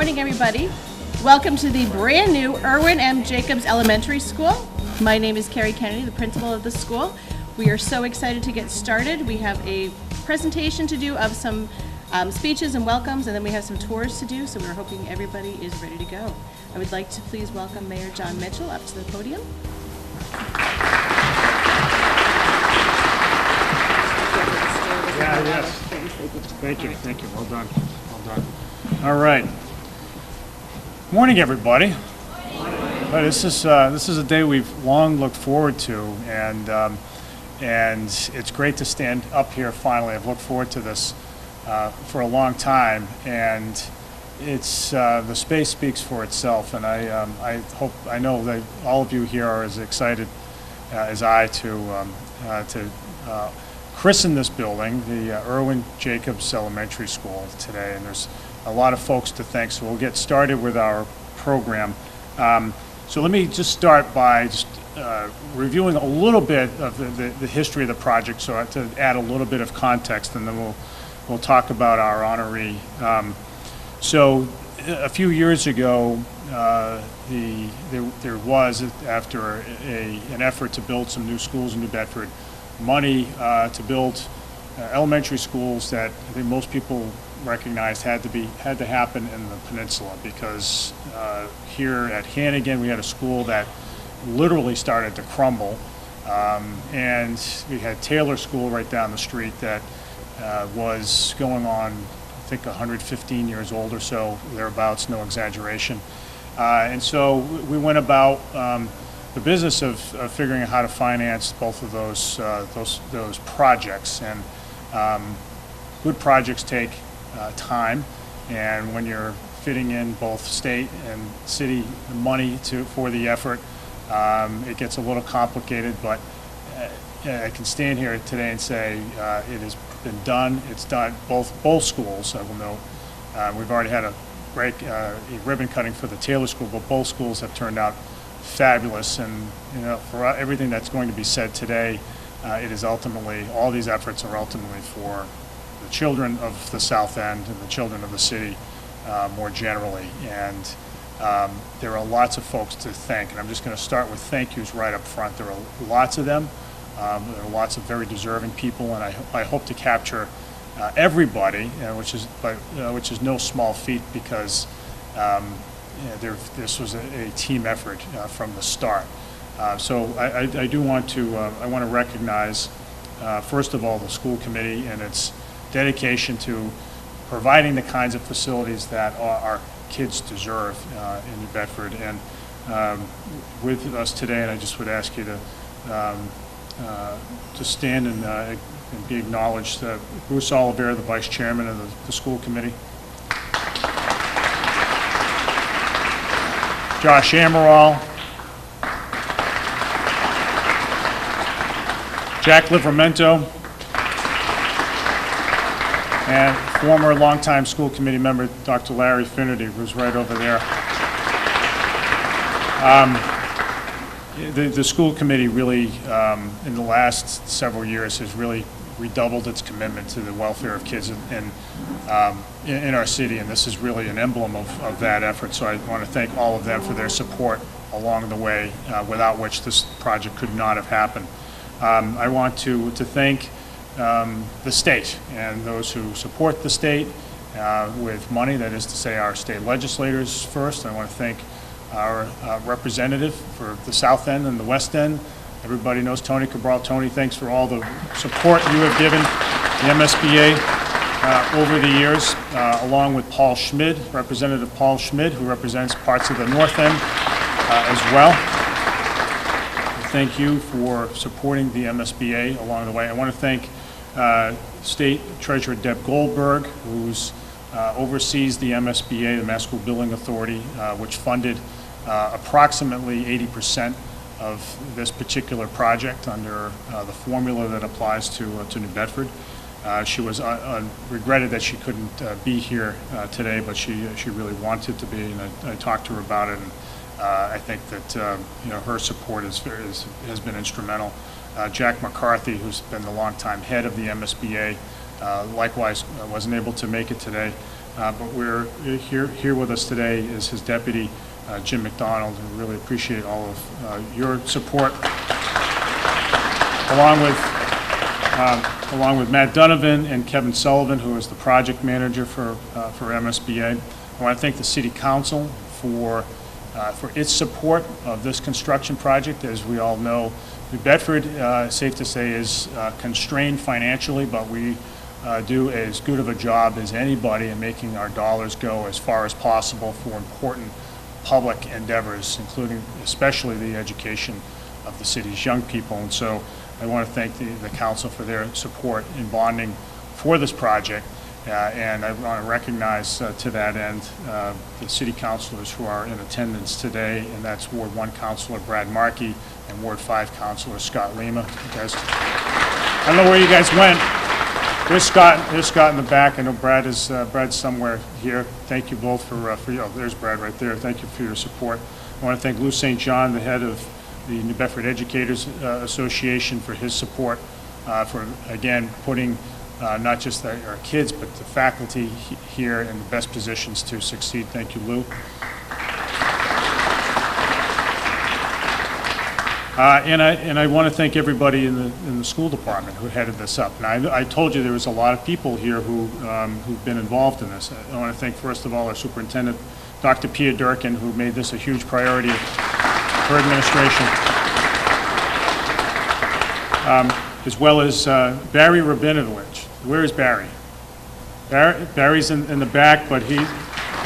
morning, everybody. Welcome to the brand new Irwin M. Jacobs Elementary School. My name is Carrie Kennedy, the principal of the school. We are so excited to get started. We have a presentation to do of some speeches and welcomes, and then we have some tours to do, so we're hoping everybody is ready to go. I would like to please welcome Mayor Jon Mitchell up to the podium. Yes. Thank you. Well done. All right. Morning, everybody. This is a day we've long looked forward to, and it's great to stand up here finally. I've looked forward to this for a long time, and it's the space speaks for itself. And I know that all of you here are as excited as I to christen this building, the Irwin Jacobs Elementary School, today, and there's a lot of folks to thank, so we'll get started with our program. So let me just start by just reviewing a little bit of the history of the project, so to add a little bit of context, and then we'll talk about our honoree. So a few years ago, there was, after an effort to build some new schools in New Bedford, money to build elementary schools that I think most people recognized had to happen in the peninsula, because here at Hannigan we had a school that literally started to crumble, and we had Taylor School right down the street that was going on, I think, 115 years old or so, thereabouts, no exaggeration. And so we went about the business of figuring out how to finance both of those projects. And good projects take time, and when you're fitting in both state and city money for the effort, it gets a little complicated. But I can stand here today and say it has been done. It's done. Both schools, I will note. We've already had a ribbon cutting for the Taylor School, but both schools have turned out fabulous. And for everything that's going to be said today, it is ultimately, all these efforts are ultimately for the children of the South End and the children of the city more generally. And there are lots of folks to thank, and I'm just going to start with thank yous right up front. There are lots of them. There are lots of very deserving people, and I hope to capture everybody, which is no small feat, because this was a team effort from the start. So I do want to recognize first of all the school committee and its dedication to providing the kinds of facilities that our kids deserve in New Bedford. And with us today, and I just would ask you to stand and be acknowledged. Bruce Oliver, the vice chairman of the school committee. Josh Amaral. Jack Livramento. And former longtime school committee member, Dr. Larry Finnerty, who's right over there. The school committee really, in the last several years, has really redoubled its commitment to the welfare of kids in our city, and this is really an emblem of that effort. So I want to thank all of them for their support along the way, without which this project could not have happened. I want to thank the state and those who support the state with money, that is to say our state legislators first. I want to thank our representative for the South End and the West End. Everybody knows Tony Cabral. Tony, thanks for all the support you have given the MSBA over the years, along with Paul Schmid, Representative Paul Schmid, who represents parts of the North End as well. Thank you for supporting the MSBA along the way. I want to thank State Treasurer Deb Goldberg, who oversees the MSBA, the Mass School Building Authority, which funded approximately 80% of this particular project under the formula that applies to New Bedford. She was regretted that she couldn't be here today, but she really wanted to be, and I talked to her about it, and I think that her support has been instrumental. Jack McCarthy, who's been the longtime head of the MSBA, likewise wasn't able to make it today. but we're here with us today is his deputy, Jim McDonald, and we really appreciate all of your support, along with Matt Donovan and Kevin Sullivan, who is the project manager for MSBA. I want to thank the City Council for its support of this construction project. As we all know, New Bedford, safe to say, is constrained financially, but we do as good of a job as anybody in making our dollars go as far as possible for important public endeavors, including especially the education of the city's young people. And so I want to thank the council for their support in bonding for this project. And I want to recognize to that end the city councilors who are in attendance today, and that's Ward 1 Councilor Brad Markey and Ward 5 Councilor Scott Lima. You guys, I don't know where you guys went. There's Scott in the back. I know Brad's somewhere here. Thank you both for there's Brad right there. Thank you for your support. I want to thank Lou St. John, the head of the New Bedford Educators Association, for his support, for again putting not just our kids, but the faculty here in the best positions to succeed. Thank you, Lou. And I want to thank everybody in the school department who headed this up. And I told you there was a lot of people here who've been involved in this. I want to thank, first of all, our superintendent, Dr. Pia Durkin, who made this a huge priority for administration, as well as Barry Rabinovich. Where is Barry? Barry's in the back, but he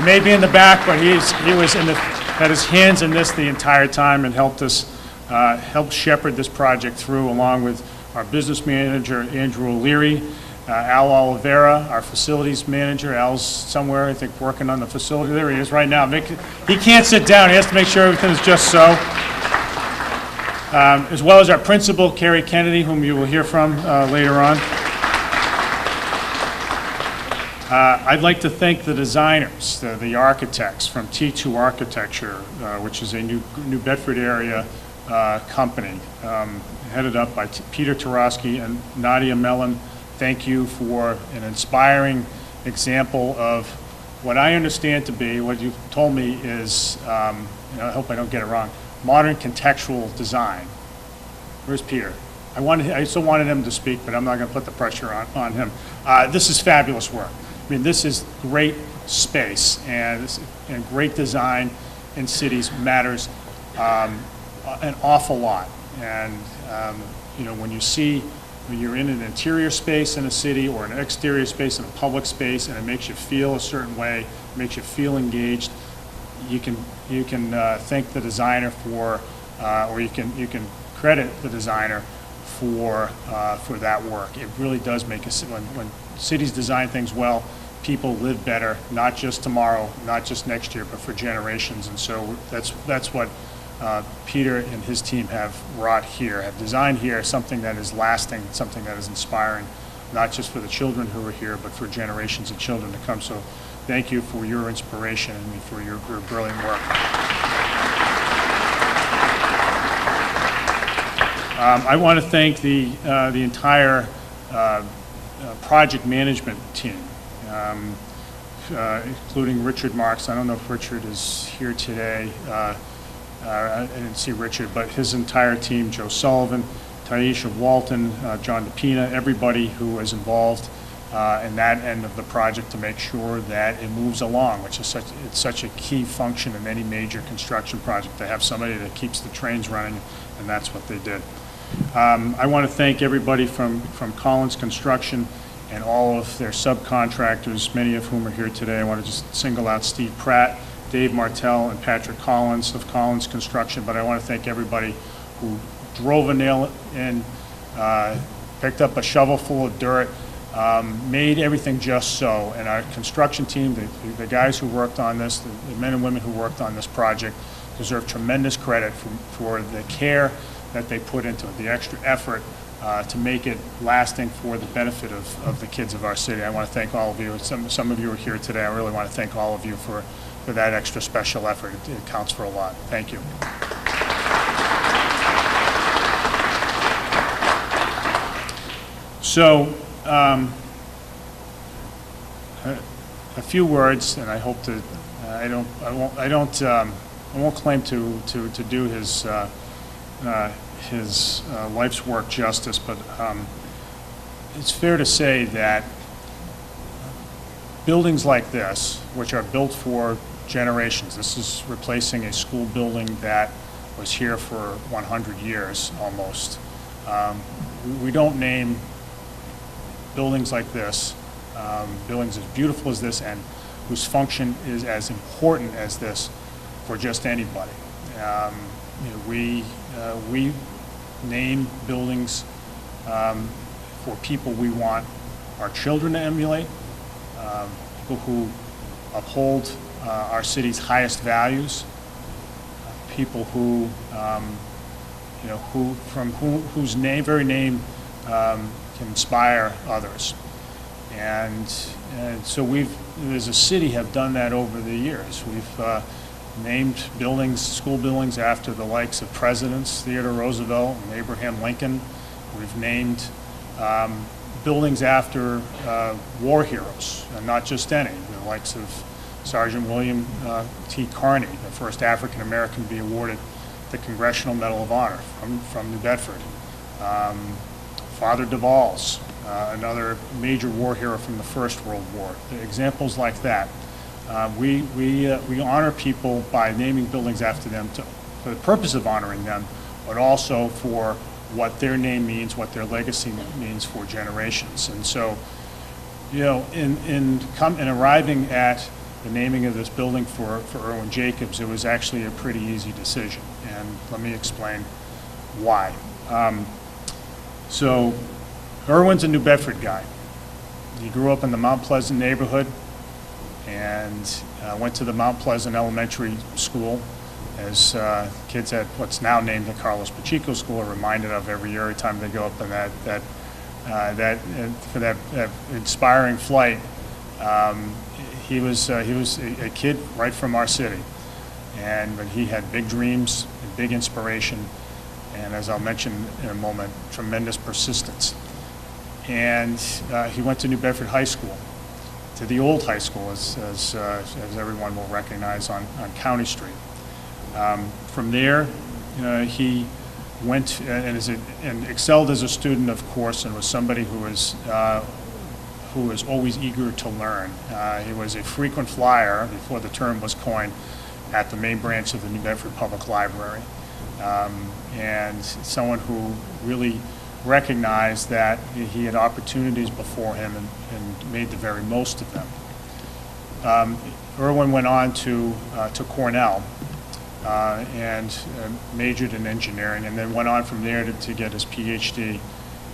may be in the back, but he was had his hands in this the entire time and helped us help shepherd this project through, along with our business manager, Andrew O'Leary, Al Oliveira, our facilities manager. Al's somewhere, I think, working on the facility. There he is right now. He can't sit down. He has to make sure everything is just so. As well as our principal, Carrie Kennedy, whom you will hear from later on. I'd like to thank the designers, the architects from T2 Architecture, which is a New Bedford area company, headed up by Peter Tarosky and Nadia Mellon. Thank you for an inspiring example of what I understand to be, what you've told me is, I hope I don't get it wrong, modern contextual design. Where's Peter? I still wanted him to speak, but I'm not going to put the pressure on him. This is fabulous work. I mean, this is great space, and great design in cities matters an awful lot. And when you're in an interior space in a city or an exterior space in a public space, and it makes you feel a certain way, makes you feel engaged, you can thank the designer for, or you can credit the designer for that work. It really does make when cities design things well, people live better, not just tomorrow, not just next year, but for generations. And so that's what Peter and his team have wrought here, have designed here something that is lasting, something that is inspiring, not just for the children who are here, but for generations of children to come. So thank you for your inspiration and for your brilliant work. I want to thank the entire project management team, including Richard Marks. I don't know if Richard is here today. I didn't see Richard, but his entire team, Joe Sullivan, Taisha Walton, John DePina, everybody who was involved in that end of the project to make sure that it moves along, which is such a key function in any major construction project, to have somebody that keeps the trains running, and that's what they did. I want to thank everybody from Collins Construction and all of their subcontractors, many of whom are here today. I want to just single out Steve Pratt, Dave Martell, and Patrick Collins of Collins Construction, but I want to thank everybody who drove a nail in, picked up a shovel full of dirt, made everything just so. And our construction team, the guys who worked on this, the men and women who worked on this project, deserve tremendous credit for the care that they put into it, the extra effort to make it lasting for the benefit of the kids of our city. I want to thank all of you. Some of you are here today. I really want to thank all of you for that extra special effort. It counts for a lot. Thank you. So, a few words, and I hope to. I won't claim to do his life's work justice, but it's fair to say that buildings like this, which are built for generations, this is replacing a school building that was here for 100 years almost. We don't name buildings like this, buildings as beautiful as this and whose function is as important as this for just anybody. We name buildings for people we want our children to emulate, people who uphold our city's highest values, people who, whose very name can inspire others. And so we've, as a city, have done that over the years. We've named buildings, school buildings, after the likes of presidents, Theodore Roosevelt and Abraham Lincoln. We've named buildings after war heroes, and not just any, the likes of Sergeant William T. Carney, the first African American to be awarded the Congressional Medal of Honor from New Bedford. Father DeValles, another major war hero from the First World War. Examples like that. We honor people by naming buildings after them for the purpose of honoring them, but also for what their name means, what their legacy means for generations. And so, in arriving at the naming of this building for Irwin Jacobs, it was actually a pretty easy decision. And let me explain why. So, Irwin's a New Bedford guy. He grew up in the Mount Pleasant neighborhood and went to the Mount Pleasant Elementary School, as kids at what's now named the Carlos Pacheco School are reminded of every year, every time they go up in for that inspiring flight. He was a kid right from our city, but he had big dreams and big inspiration, and as I'll mention in a moment, tremendous persistence. And he went to New Bedford High School, to the old high school, as everyone will recognize, on County Street. From there, he went and excelled as a student, of course, and was somebody who was always eager to learn. He was a frequent flyer before the term was coined at the main branch of the New Bedford Public Library, and someone who really recognized that he had opportunities before him and made the very most of them. Irwin went on to Cornell and majored in engineering, and then went on from there to get his PhD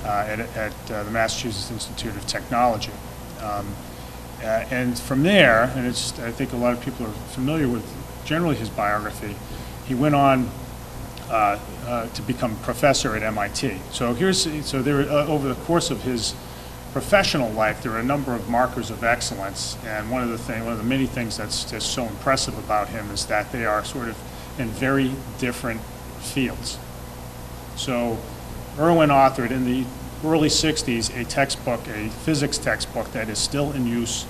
at the Massachusetts Institute of Technology. And from there, and I think a lot of people are familiar with generally his biography, he went on to become professor at MIT. So over the course of his professional life, there are a number of markers of excellence, and one of the many things that's just so impressive about him is that they are sort of in very different fields. So Irwin authored in the early 60s a physics textbook that is still in use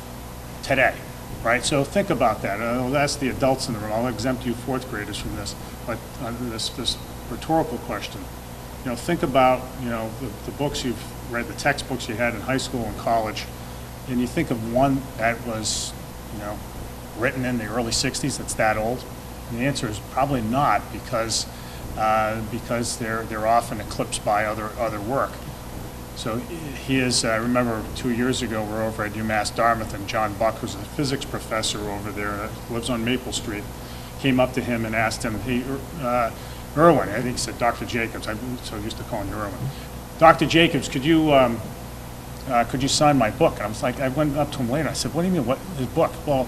today, right? So think about that. I'll ask the adults in the room. I'll exempt you fourth graders from this, but this rhetorical question. Think about the books you've read, the textbooks you had in high school and college, and you think of one that was written in the early 60s that's that old. And the answer is probably not, because they're often eclipsed by other work. So he is, I remember 2 years ago, we're over at UMass Dartmouth, and John Buck, who's a physics professor over there, lives on Maple Street, came up to him and asked him, hey, Irwin, I think he said Dr. Jacobs, I'm so used to calling you Irwin. Dr. Jacobs, could you sign my book? And I was like, I went up to him later, I said, what do you mean, what, his book? Well,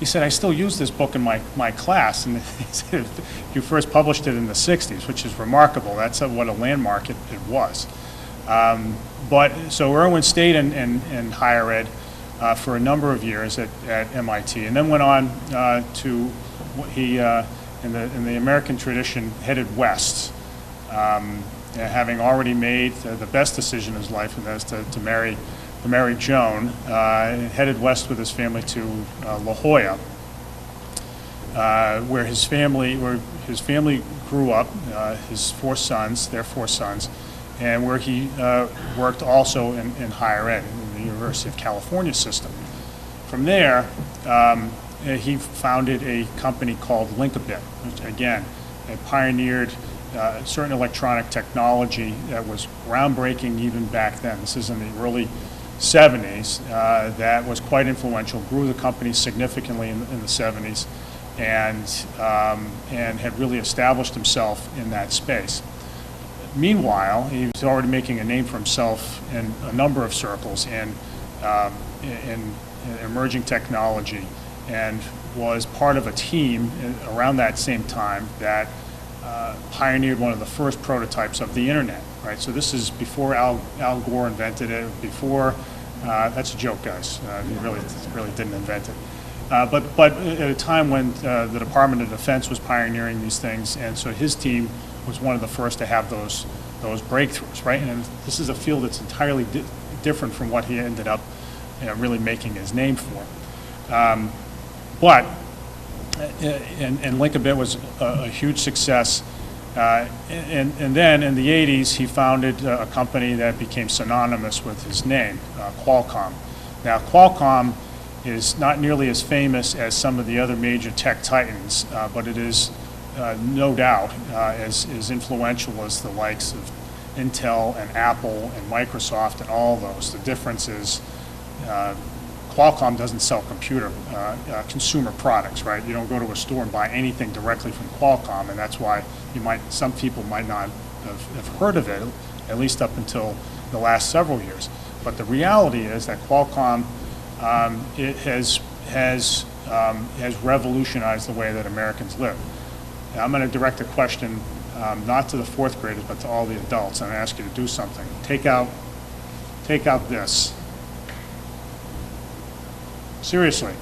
he said, I still use this book in my class, and he said, you first published it in the 60s, which is remarkable. That's what a landmark it was. So Irwin stayed in higher ed for a number of years at MIT, and then went on to he in the American tradition headed west, having already made the best decision in his life, and that is to marry married Joan, headed west with his family to La Jolla, where his family grew up, their four sons, and where he worked also in higher ed in the University of California system. From there, he founded a company called Linkabit, which again, it pioneered certain electronic technology that was groundbreaking even back then. This is in the early 70s. That was quite influential, grew the company significantly in the 70s, and had really established himself in that space. Meanwhile, he was already making a name for himself in a number of circles in emerging technology, and was part of a team around that same time that pioneered one of the first prototypes of the internet, right? So this is before Al Gore invented it, before, that's a joke, guys. He really didn't invent it. But at a time when the Department of Defense was pioneering these things, and so his team was one of the first to have those breakthroughs, right? And this is a field that's entirely different from what he ended up really making his name for. But Linkabit was a huge success. And then in the 80s, he founded a company that became synonymous with his name, Qualcomm. Now, Qualcomm is not nearly as famous as some of the other major tech titans, but it is no doubt as influential as the likes of Intel and Apple and Microsoft and all those. The difference is Qualcomm doesn't sell consumer products, right? You don't go to a store and buy anything directly from Qualcomm, and that's why some people might not have heard of it, at least up until the last several years. But the reality is that Qualcomm it has revolutionized the way that Americans live. Now, I'm going to direct a question not to the fourth graders, but to all the adults. I'm going to ask you to do something. Take out this. Seriously.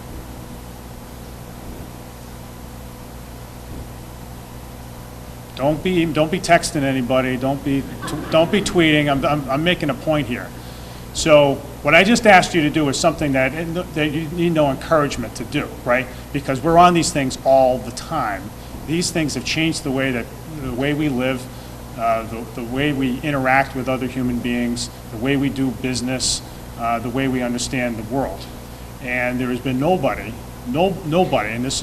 Don't be texting anybody. Don't be tweeting. I'm making a point here. So what I just asked you to do is something that you need no encouragement to do, right? Because we're on these things all the time. These things have changed the way we live, the way we interact with other human beings, the way we do business, the way we understand the world. And there has been nobody, and this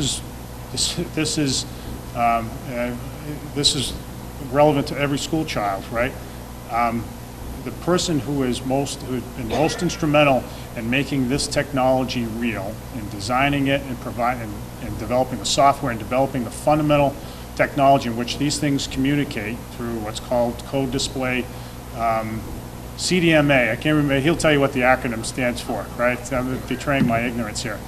is relevant to every school child, right? The person who has been most instrumental in making this technology real, in designing it and and developing the software and developing the fundamental technology in which these things communicate through what's called code display, CDMA. I can't remember. He'll tell you what the acronym stands for, right? I'm betraying my ignorance here.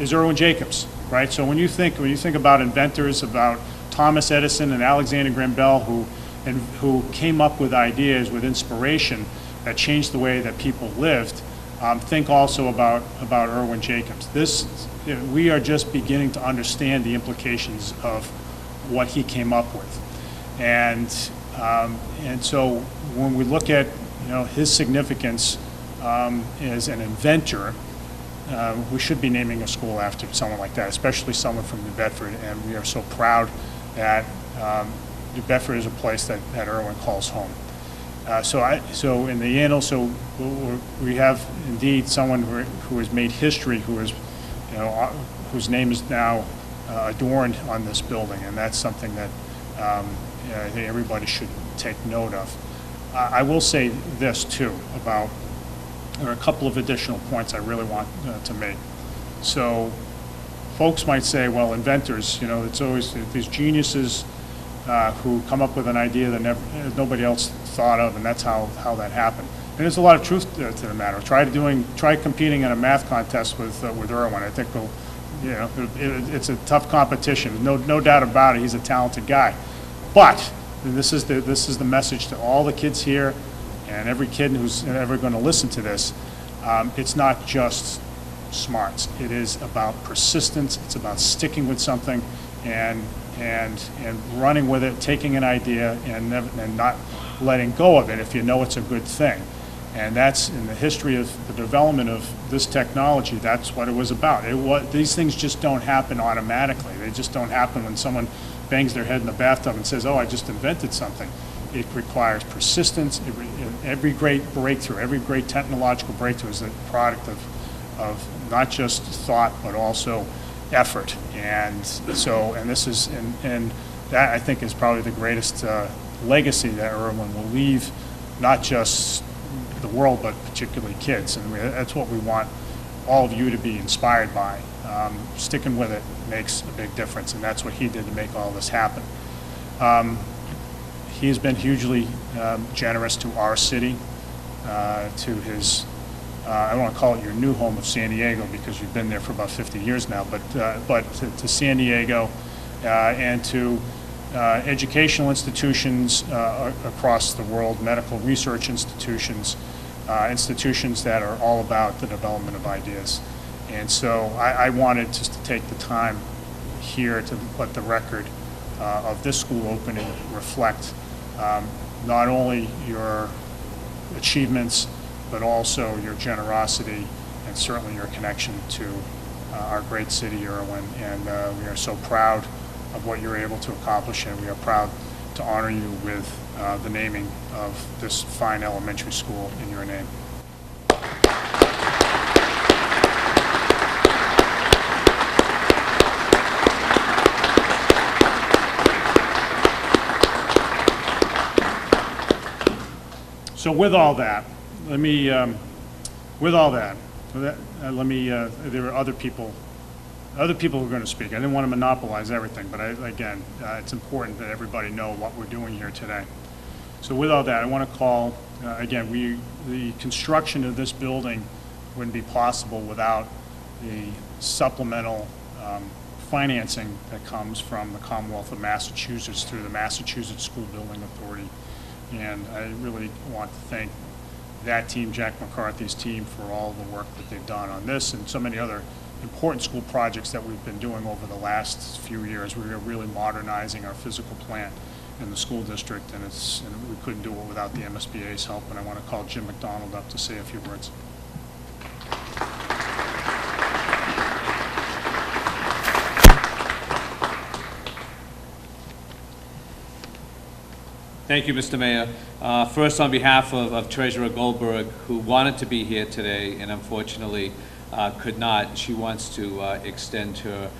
Is Irwin Jacobs, right? So when you think about inventors, about Thomas Edison and Alexander Graham Bell, who came up with ideas with inspiration that changed the way that people lived, think also about Irwin Jacobs. We are just beginning to understand the implications of what he came up with, and so when we look at his significance as an inventor, we should be naming a school after someone like that, especially someone from New Bedford, and we are so proud that New Bedford is a place that Irwin calls home. So in the annals, we have indeed someone who has made history, whose name is now adorned on this building, and that's something that I think everybody should take note of. I will say this too there are a couple of additional points I really want to make. So folks might say, well, inventors, it's always these geniuses who come up with an idea that nobody else thought of, and that's how that happened. And there's a lot of truth to the matter. Try competing in a math contest with Irwin. I think it's a tough competition. No doubt about it. He's a talented guy. But this is the message to all the kids here, and every kid who's ever going to listen to this. It's not just smarts. It is about persistence. It's about sticking with something and running with it, taking an idea and not letting go of it if you know it's a good thing. And that's in the history of the development of this technology, that's what it was about. These things just don't happen automatically. They just don't happen when someone bangs their head in the bathtub and says, oh, I just invented something. It requires persistence. Every great breakthrough, every great technological breakthrough is a product of not just thought, but also effort. And so, and this is, and that I think is probably the greatest legacy that Irwin will leave, not just the world, but particularly kids. And that's what we want all of you to be inspired by. Sticking with it makes a big difference, and that's what he did to make all this happen. He has been hugely generous to our city, to his, I don't want to call it your new home of San Diego because you've been there for about 50 years now, but to San Diego and to educational institutions across the world, medical research institutions, institutions that are all about the development of ideas. And so I wanted just to take the time here to let the record of this school opening reflect not only your achievements, but also your generosity and certainly your connection to our great city, Irwin. And we are so proud of what you're able to accomplish, and we are proud to honor you with the naming of this fine elementary school in your name. So with all that, let me, there are other people who are going to speak. I didn't want to monopolize everything, but again, it's important that everybody know what we're doing here today. So with all that, I want to call, again, the construction of this building wouldn't be possible without the supplemental financing that comes from the Commonwealth of Massachusetts through the Massachusetts School Building Authority. And I really want to thank that team, Jack McCarthy's team, for all the work that they've done on this and so many other important school projects that we've been doing over the last few years. We are really modernizing our physical plant in the school district, and we couldn't do it without the MSBA's help. And I want to call Jim McDonald up to say a few words. Thank you, Mr. Mayor. First, on behalf of Treasurer Goldberg, who wanted to be here today and unfortunately could not, she wants to extend her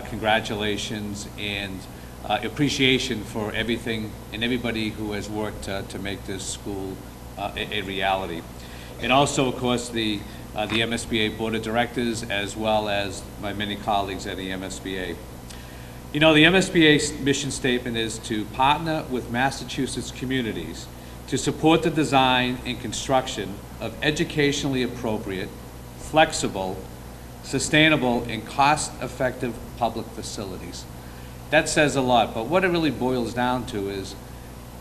congratulations and appreciation for everything and everybody who has worked to make this school a reality. And also, of course, the MSBA Board of Directors, as well as my many colleagues at the MSBA. You know, the MSBA's mission statement is to partner with Massachusetts communities to support the design and construction of educationally appropriate, flexible, sustainable, and cost-effective public facilities. That says a lot, but what it really boils down to is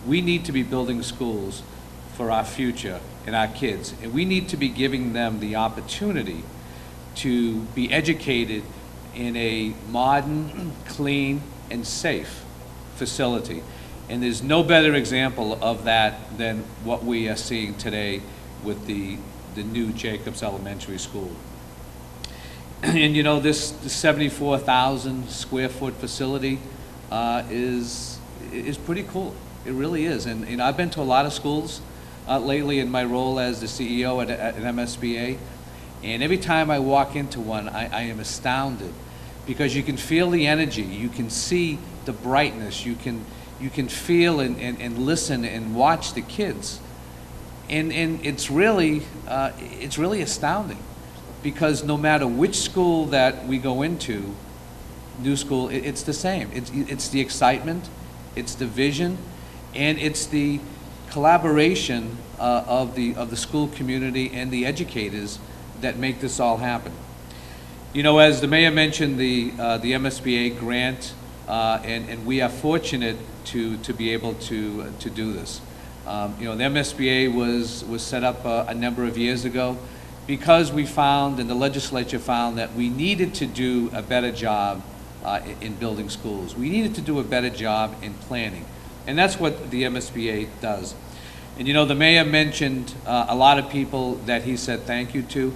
we need to be building schools for our future and our kids, and we need to be giving them the opportunity to be educated in a modern, clean, and safe facility. And there's no better example of that than what we are seeing today with the new Jacobs Elementary School. And you know, this 74,000 square foot facility is pretty cool. It really is. And you know, I've been to a lot of schools lately in my role as the CEO at an MSBA. And every time I walk into one, I am astounded, because you can feel the energy, you can see the brightness, you can feel and listen and watch the kids. And it's really astounding, because no matter which school that we go into, new school, it's the same. It's the excitement, it's the vision, and it's the collaboration of the school community and the educators that make this all happen. You know, as the mayor mentioned, the MSBA grant, and we are fortunate to be able to do this. You know, the MSBA was set up a number of years ago because we found, and the legislature found, that we needed to do a better job in building schools. We needed to do a better job in planning, and that's what the MSBA does. And the mayor mentioned a lot of people that he said thank you to,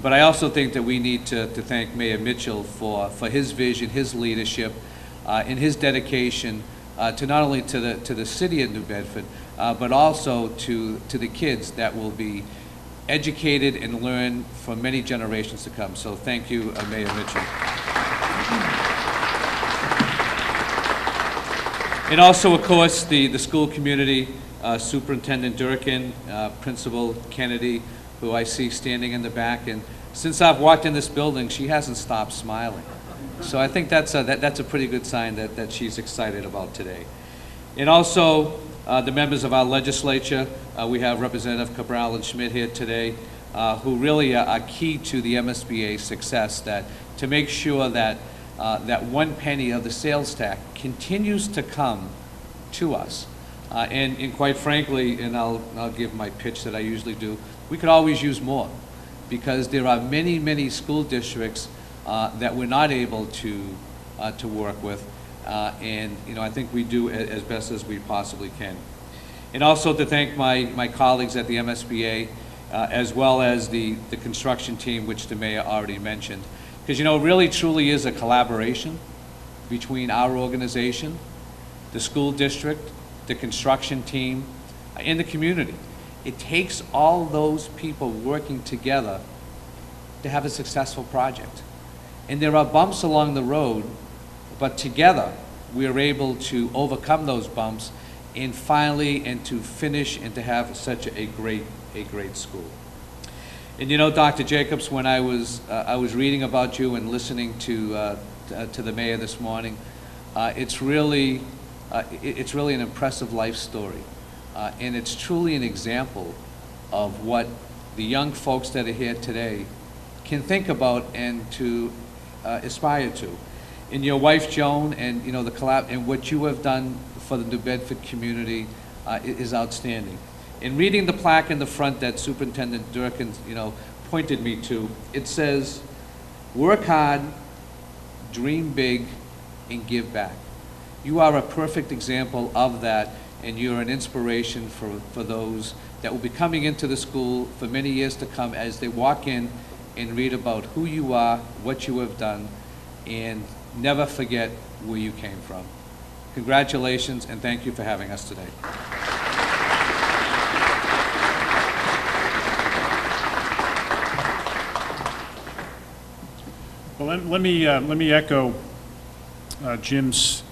but I also think that we need to thank Mayor Mitchell for his vision, his leadership, and his dedication to not only to the city of New Bedford, but also to the kids that will be educated and learn for many generations to come. So thank you, Mayor Mitchell. And also, of course, the school community, Superintendent Durkin, Principal Kennedy, who I see standing in the back. And since I've walked in this building, she hasn't stopped smiling. So I think that's a pretty good sign that she's excited about today. And also, the members of our legislature, we have Representative Cabral and Schmidt here today, who really are key to the MSBA's success, to make sure that that 1 penny of the sales tax continues to come to us. And quite frankly, and I'll give my pitch that I usually do, we could always use more, because there are many, many school districts that we're not able to work with. And I think we do as best as we possibly can. And also to thank my colleagues at the MSBA, as well as the construction team, which the mayor already mentioned. Because it really truly is a collaboration between our organization, the school district, the construction team, and the community. It takes all those people working together to have a successful project. And there are bumps along the road, but together we are able to overcome those bumps and finally and to finish and to have such a great school. And Dr. Jacobs, when I was reading about you and listening to the mayor this morning, it's really an impressive life story, and it's truly an example of what the young folks that are here today can think about and to aspire to. And your wife Joan, and the collab and what you have done for the New Bedford community is outstanding. In reading the plaque in the front that Superintendent Durkin, pointed me to, it says, "Work hard, dream big, and give back." You are a perfect example of that, and you're an inspiration for those that will be coming into the school for many years to come as they walk in and read about who you are, what you have done, and never forget where you came from. Congratulations, and thank you for having us today. Well, let me echo Jim's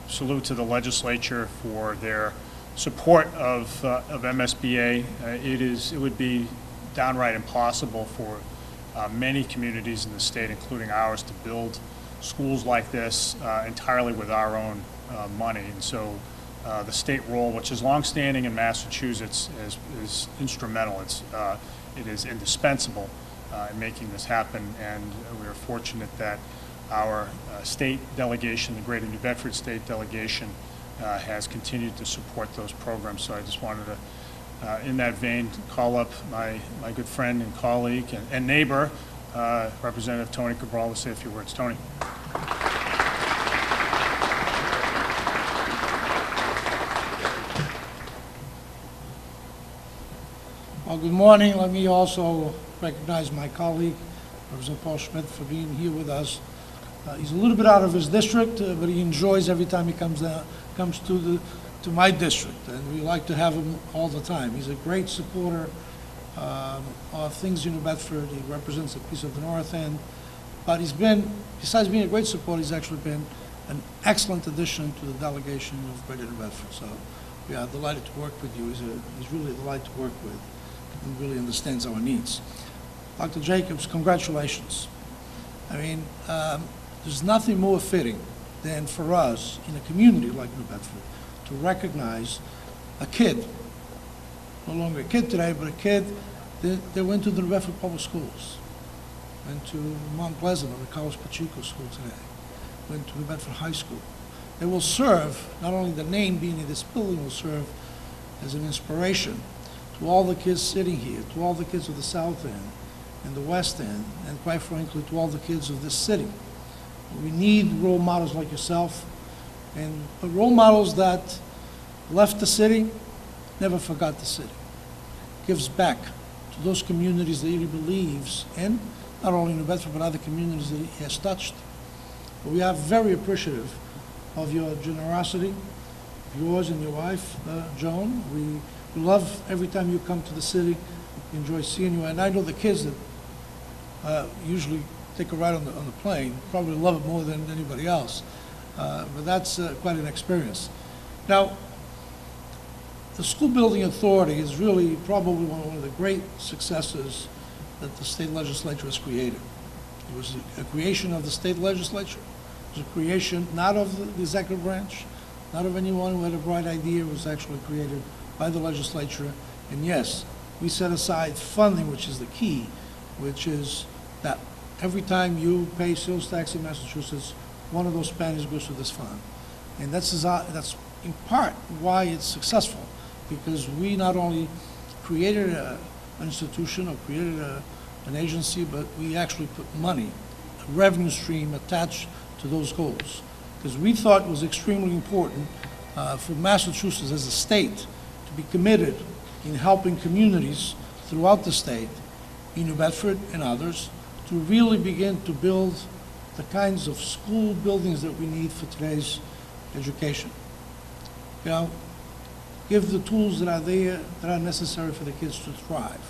salute to the legislature for their support of MSBA. It would be downright impossible for many communities in the state, including ours, to build schools like this entirely with our own money. And so the state role, which is longstanding in Massachusetts, is instrumental. It is indispensable in making this happen, and we are fortunate that our state delegation, the Greater New Bedford State Delegation, has continued to support those programs. So I just wanted to, in that vein, call up my good friend and colleague and neighbor, Representative Tony Cabral, to say a few words. Tony. Well, good morning. Let me also recognize my colleague, Representative Paul Schmidt, for being here with us. He's a little bit out of his district, but he enjoys every time he comes to my district, and we like to have him all the time. He's a great supporter of things in New Bedford. He represents a piece of the North End, but he's been, besides being a great supporter, he's actually been an excellent addition to the delegation of Greater New Bedford. So we are delighted to work with you. He's really a delight to work with and really understands our needs. Dr. Jacobs, congratulations. I mean, there's nothing more fitting than for us in a community like New Bedford to recognize a kid, no longer a kid today, but a kid that went to the New Bedford Public Schools, went to Mount Pleasant or the Carlos Pacheco School today, went to New Bedford High School. They will serve, not only the name being in this building, will serve as an inspiration to all the kids sitting here, to all the kids of the South End and the West End, and quite frankly, to all the kids of this city. We need role models like yourself, and role models that left the city never forgot the city. Gives back to those communities that he believes in, not only New Bedford, but other communities that he has touched. But we are very appreciative of your generosity, yours and your wife, Joan. We love every time you come to the city. We enjoy seeing you. And I know the kids that usually take a ride on the plane probably love it more than anybody else. But that's quite an experience. Now, the School Building Authority is really probably one of the great successes that the state legislature has created. It was a creation of the state legislature. It was a creation not of the executive branch, not of anyone who had a bright idea. It was actually created by the legislature. And yes, we set aside funding, which is the key, which is that every time you pay sales tax in Massachusetts, one of those pennies goes to this fund. And that's in part why it's successful, because we not only created an institution or created an agency, but we actually put money, a revenue stream attached to those goals. Because we thought it was extremely important for Massachusetts as a state to be committed in helping communities throughout the state, in New Bedford and others, to really begin to build the kinds of school buildings that we need for today's education. You know, give the tools that are there, that are necessary for the kids to thrive.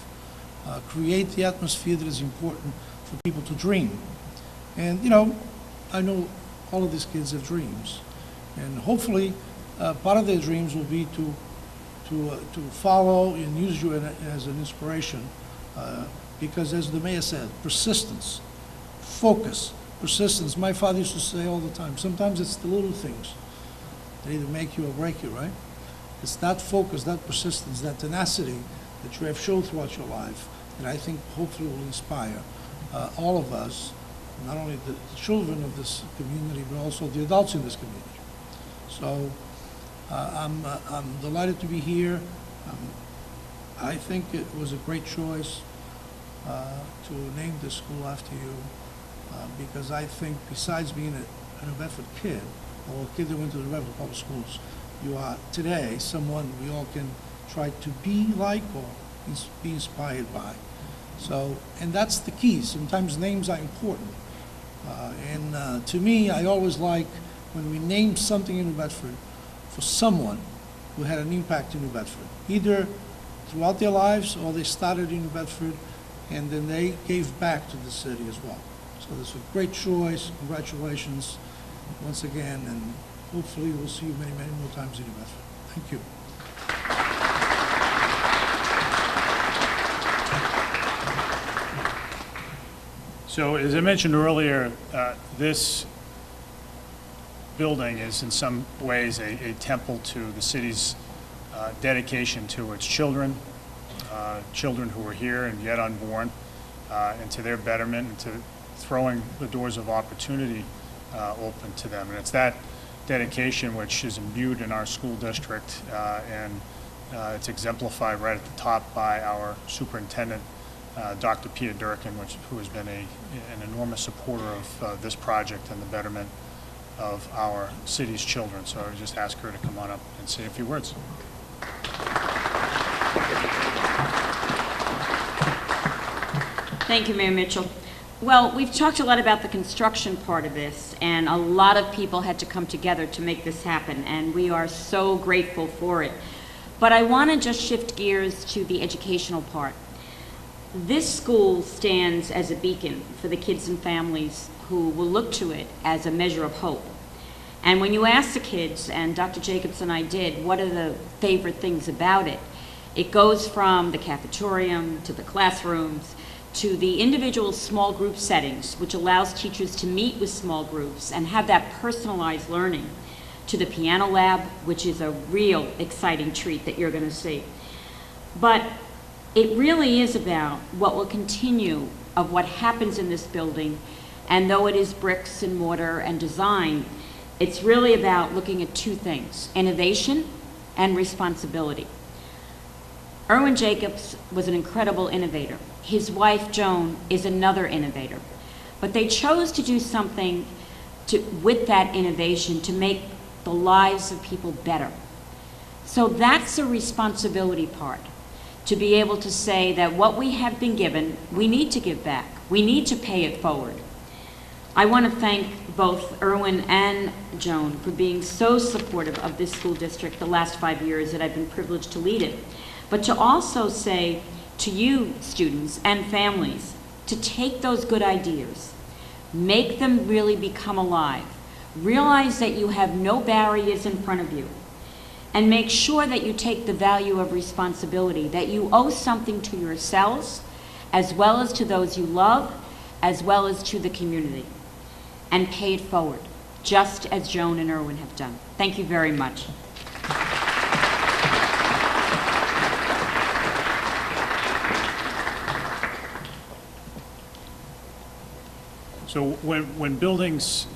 Create the atmosphere that is important for people to dream. And, you know, I know all of these kids have dreams. And hopefully, part of their dreams will be to follow and use you as an inspiration. Because as the mayor said, persistence, focus, persistence. My father used to say all the time, sometimes it's the little things that either make you or break you, right? It's that focus, that persistence, that tenacity that you have shown throughout your life that I think hopefully will inspire all of us, not only the children of this community, but also the adults in this community. So I'm delighted to be here. I think it was a great choice to name this school after you, because I think besides being a New Bedford kid, or a kid that went to the New Bedford Public Schools, you are today someone we all can try to be like or be inspired by. So, and that's the key. Sometimes names are important. And to me, I always like when we name something in New Bedford for someone who had an impact in New Bedford, either throughout their lives or they started in New Bedford and then they gave back to the city as well. So this is a great choice. Congratulations once again, and hopefully we'll see you many, many more times in New Bedford. Thank you. So as I mentioned earlier, this building is in some ways a temple to the city's dedication to its children, children who are here and yet unborn, and to their betterment and to throwing the doors of opportunity open to them. And it's that dedication which is imbued in our school district, and it's exemplified right at the top by our superintendent, Dr. Peter Durkin, who has been an enormous supporter of this project and the betterment of our city's children. So I would just ask her to come on up and say a few words. Thank you, Mayor Mitchell. Well, we've talked a lot about the construction part of this, and a lot of people had to come together to make this happen, and we are so grateful for it. But I want to just shift gears to the educational part. This school stands as a beacon for the kids and families who will look to it as a measure of hope. And when you ask the kids, and Dr. Jacobs and I did, what are the favorite things about it? It goes from the cafetorium to the classrooms to the individual small group settings, which allows teachers to meet with small groups and have that personalized learning, to the piano lab, which is a real exciting treat that you're going to see. But it really is about what will continue of what happens in this building, and though it is bricks and mortar and design, it's really about looking at two things: innovation and responsibility. Irwin Jacobs was an incredible innovator. His wife, Joan, is another innovator. But they chose to do something with that innovation to make the lives of people better. So that's the responsibility part, to be able to say that what we have been given, we need to give back. We need to pay it forward. I want to thank both Irwin and Joan for being so supportive of this school district the last 5 years that I've been privileged to lead it. But to also say to you, students and families, to take those good ideas, make them really become alive. Realize that you have no barriers in front of you. And make sure that you take the value of responsibility, that you owe something to yourselves, as well as to those you love, as well as to the community. And pay it forward, just as Joan and Irwin have done. Thank you very much. So when buildings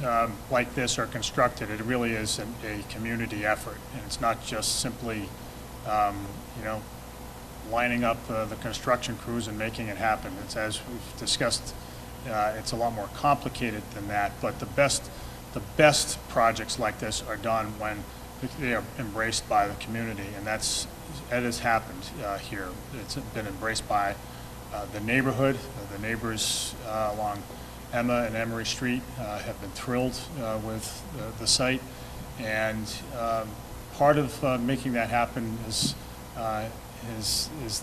like this are constructed, it really is a community effort, and it's not just simply, lining up the construction crews and making it happen. It's, as we've discussed, it's a lot more complicated than that. But the best projects like this are done when they are embraced by the community, and that has happened here. It's been embraced by the neighborhood. The neighbors along Emma and Emery Street have been thrilled with the site, and part of making that happen is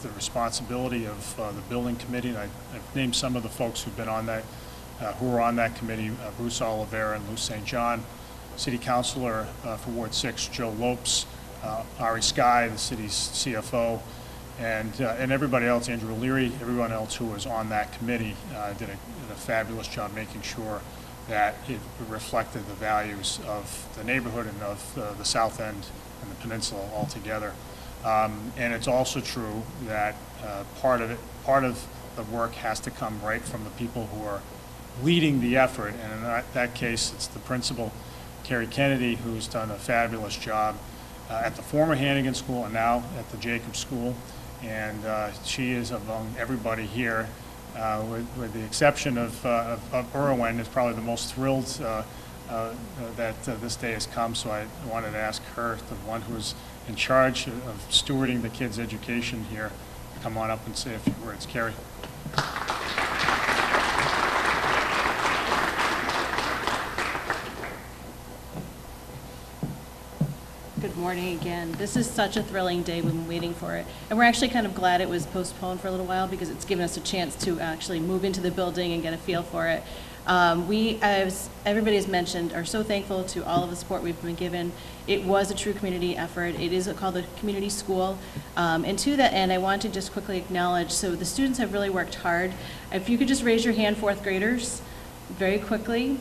the responsibility of the building committee. And I've named some of the folks who've been on that, who are on that committee: Bruce Oliveira and Lou St. John, City Councilor for Ward 6 Joe Lopes, Ari Skye, the city's CFO, and everybody else, Andrew O'Leary, everyone else who was on that committee did a fabulous job making sure that it reflected the values of the neighborhood and of the South End and the peninsula altogether. And it's also true that part of the work has to come right from the people who are leading the effort, and in that case, it's the principal, Carrie Kennedy, who's done a fabulous job at the former Hannigan School and now at the Jacobs School. And she is, among everybody here, with the exception of Irwin, is probably the most thrilled that this day has come. So I wanted to ask her, the one who's in charge of stewarding the kids' education here, to come on up and say a few words. Carrie. Good morning again. This is such a thrilling day. We've been waiting for it. And we're actually kind of glad it was postponed for a little while, because it's given us a chance to actually move into the building and get a feel for it. We, as everybody has mentioned, are so thankful to all of the support we've been given. It was a true community effort. It is called a community school. And to that end, I want to just quickly acknowledge, so the students have really worked hard. If you could just raise your hand, fourth graders, very quickly.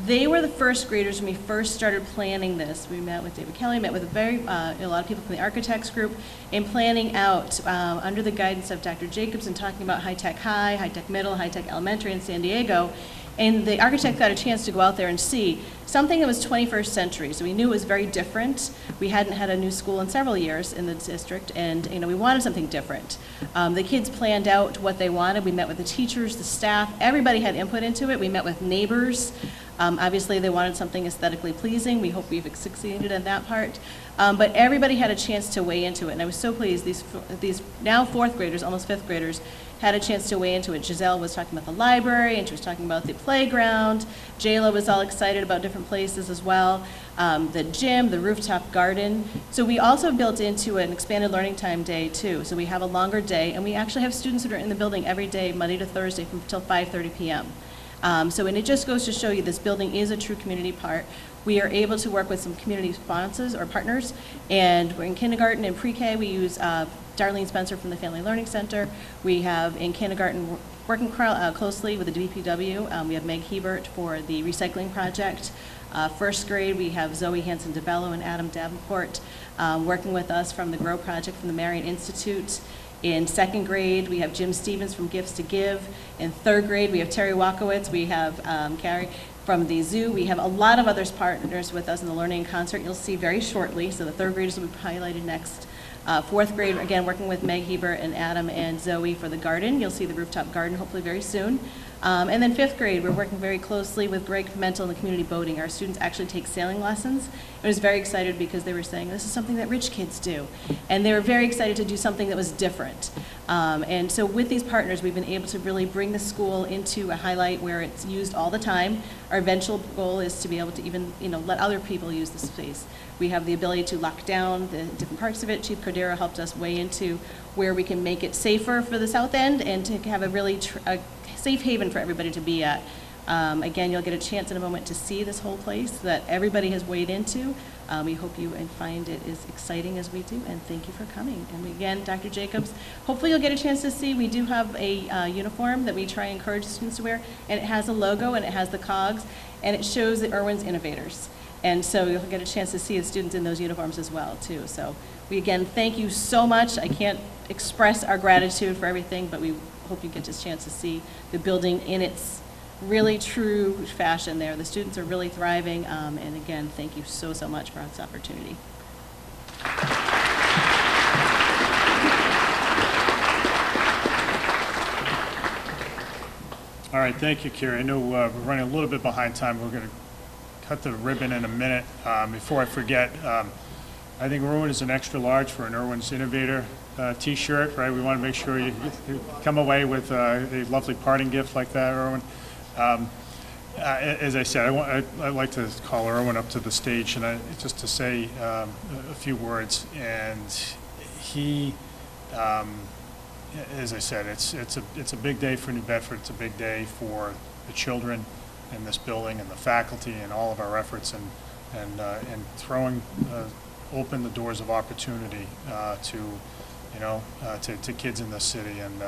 They were the first graders when we first started planning this. We met with David Kelly, met with a lot of people from the architects group, in planning out under the guidance of Dr. Jacobs and talking about high-tech high, high-tech middle, high-tech elementary in San Diego. And the architect got a chance to go out there and see something that was 21st century. So we knew it was very different. We hadn't had a new school in several years in the district, and we wanted something different. The kids planned out what they wanted. We met with the teachers, the staff. Everybody had input into it. We met with neighbors. Obviously, they wanted something aesthetically pleasing. We hope we've succeeded in that part. But everybody had a chance to weigh into it, and I was so pleased. These now fourth graders, almost fifth graders, had a chance to weigh into it. Giselle was talking about the library, and she was talking about the playground. Jayla was all excited about different places as well. The gym, the rooftop garden. So we also built into an expanded learning time day too. So we have a longer day, and we actually have students that are in the building every day, Monday to Thursday, from till 5:30 p.m. And it just goes to show you this building is a true community part. We are able to work with some community sponsors or partners, and we're in kindergarten and pre-K. We use Darlene Spencer from the Family Learning Center. We have in kindergarten working closely with the DPW. We have Meg Hebert for the recycling project. First grade, we have Zoe Hanson-DeBello and Adam Davenport working with us from the GROW project from the Marion Institute. In second grade, we have Jim Stevens from Gifts to Give. In third grade, we have Terry Wakowitz. We have Carrie from the zoo. We have a lot of other partners with us in the Learning Concert you'll see very shortly. So the third graders will be highlighted next. Fourth grade, again, working with Meg Hebert and Adam and Zoe for the garden. You'll see the rooftop garden hopefully very soon. And then fifth grade, we're working very closely with Greg Pimentel and the community boating. Our students actually take sailing lessons. I was very excited because they were saying, this is something that rich kids do. And they were very excited to do something that was different. And so with these partners, we've been able to really bring the school into a highlight where it's used all the time. Our eventual goal is to be able to even, let other people use the space. We have the ability to lock down the different parts of it. Chief Cordero helped us weigh into where we can make it safer for the south end and to have a really a safe haven for everybody to be at. Again, you'll get a chance in a moment to see this whole place that everybody has weighed into. We hope you find it as exciting as we do, and thank you for coming. And again, Dr. Jacobs, hopefully you'll get a chance to see, we do have a uniform that we try and encourage students to wear, and it has a logo and it has the cogs, and it shows the Irwin's innovators. And so you'll get a chance to see the students in those uniforms as well, too. So we, again, thank you so much. I can't express our gratitude for everything, but we hope you get a chance to see the building in its really true fashion there. The students are really thriving, and again, thank you so, so much for this opportunity. All right, thank you, Carrie. I know we're running a little bit behind time. We're going to cut the ribbon in a minute. Before I forget, I think Irwin is an extra large for an Irwin's Innovator T-shirt, right? We want to make sure you come away with a lovely parting gift like that, Irwin. As I said, I'd like to call Irwin up to the stage and just to say a few words. And he, as I said, it's a big day for New Bedford. It's a big day for the children in this building and the faculty and all of our efforts and throwing open the doors of opportunity to kids in this city, and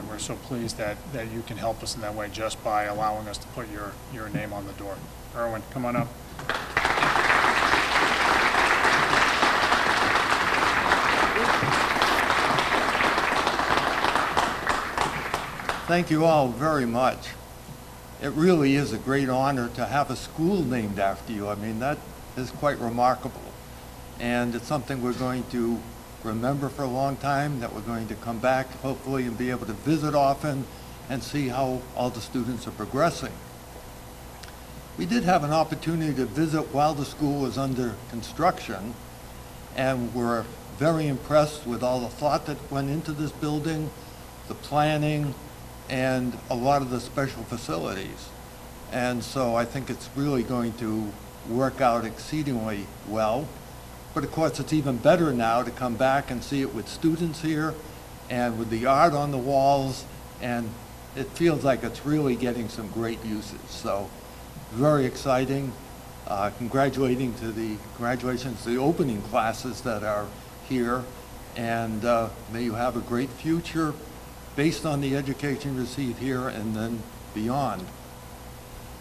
we're so pleased that you can help us in that way just by allowing us to put your name on the door. Irwin, come on up. Thank you all very much. It really is a great honor to have a school named after you. I mean, that is quite remarkable. And it's something we're going to remember for a long time, that we're going to come back hopefully and be able to visit often and see how all the students are progressing. We did have an opportunity to visit while the school was under construction, and we're very impressed with all the thought that went into this building, the planning, and a lot of the special facilities. And so I think it's really going to work out exceedingly well. But of course, it's even better now to come back and see it with students here and with the art on the walls, and it feels like it's really getting some great uses. So very exciting. Congratulations to the opening classes that are here, and may you have a great future based on the education received here and then beyond.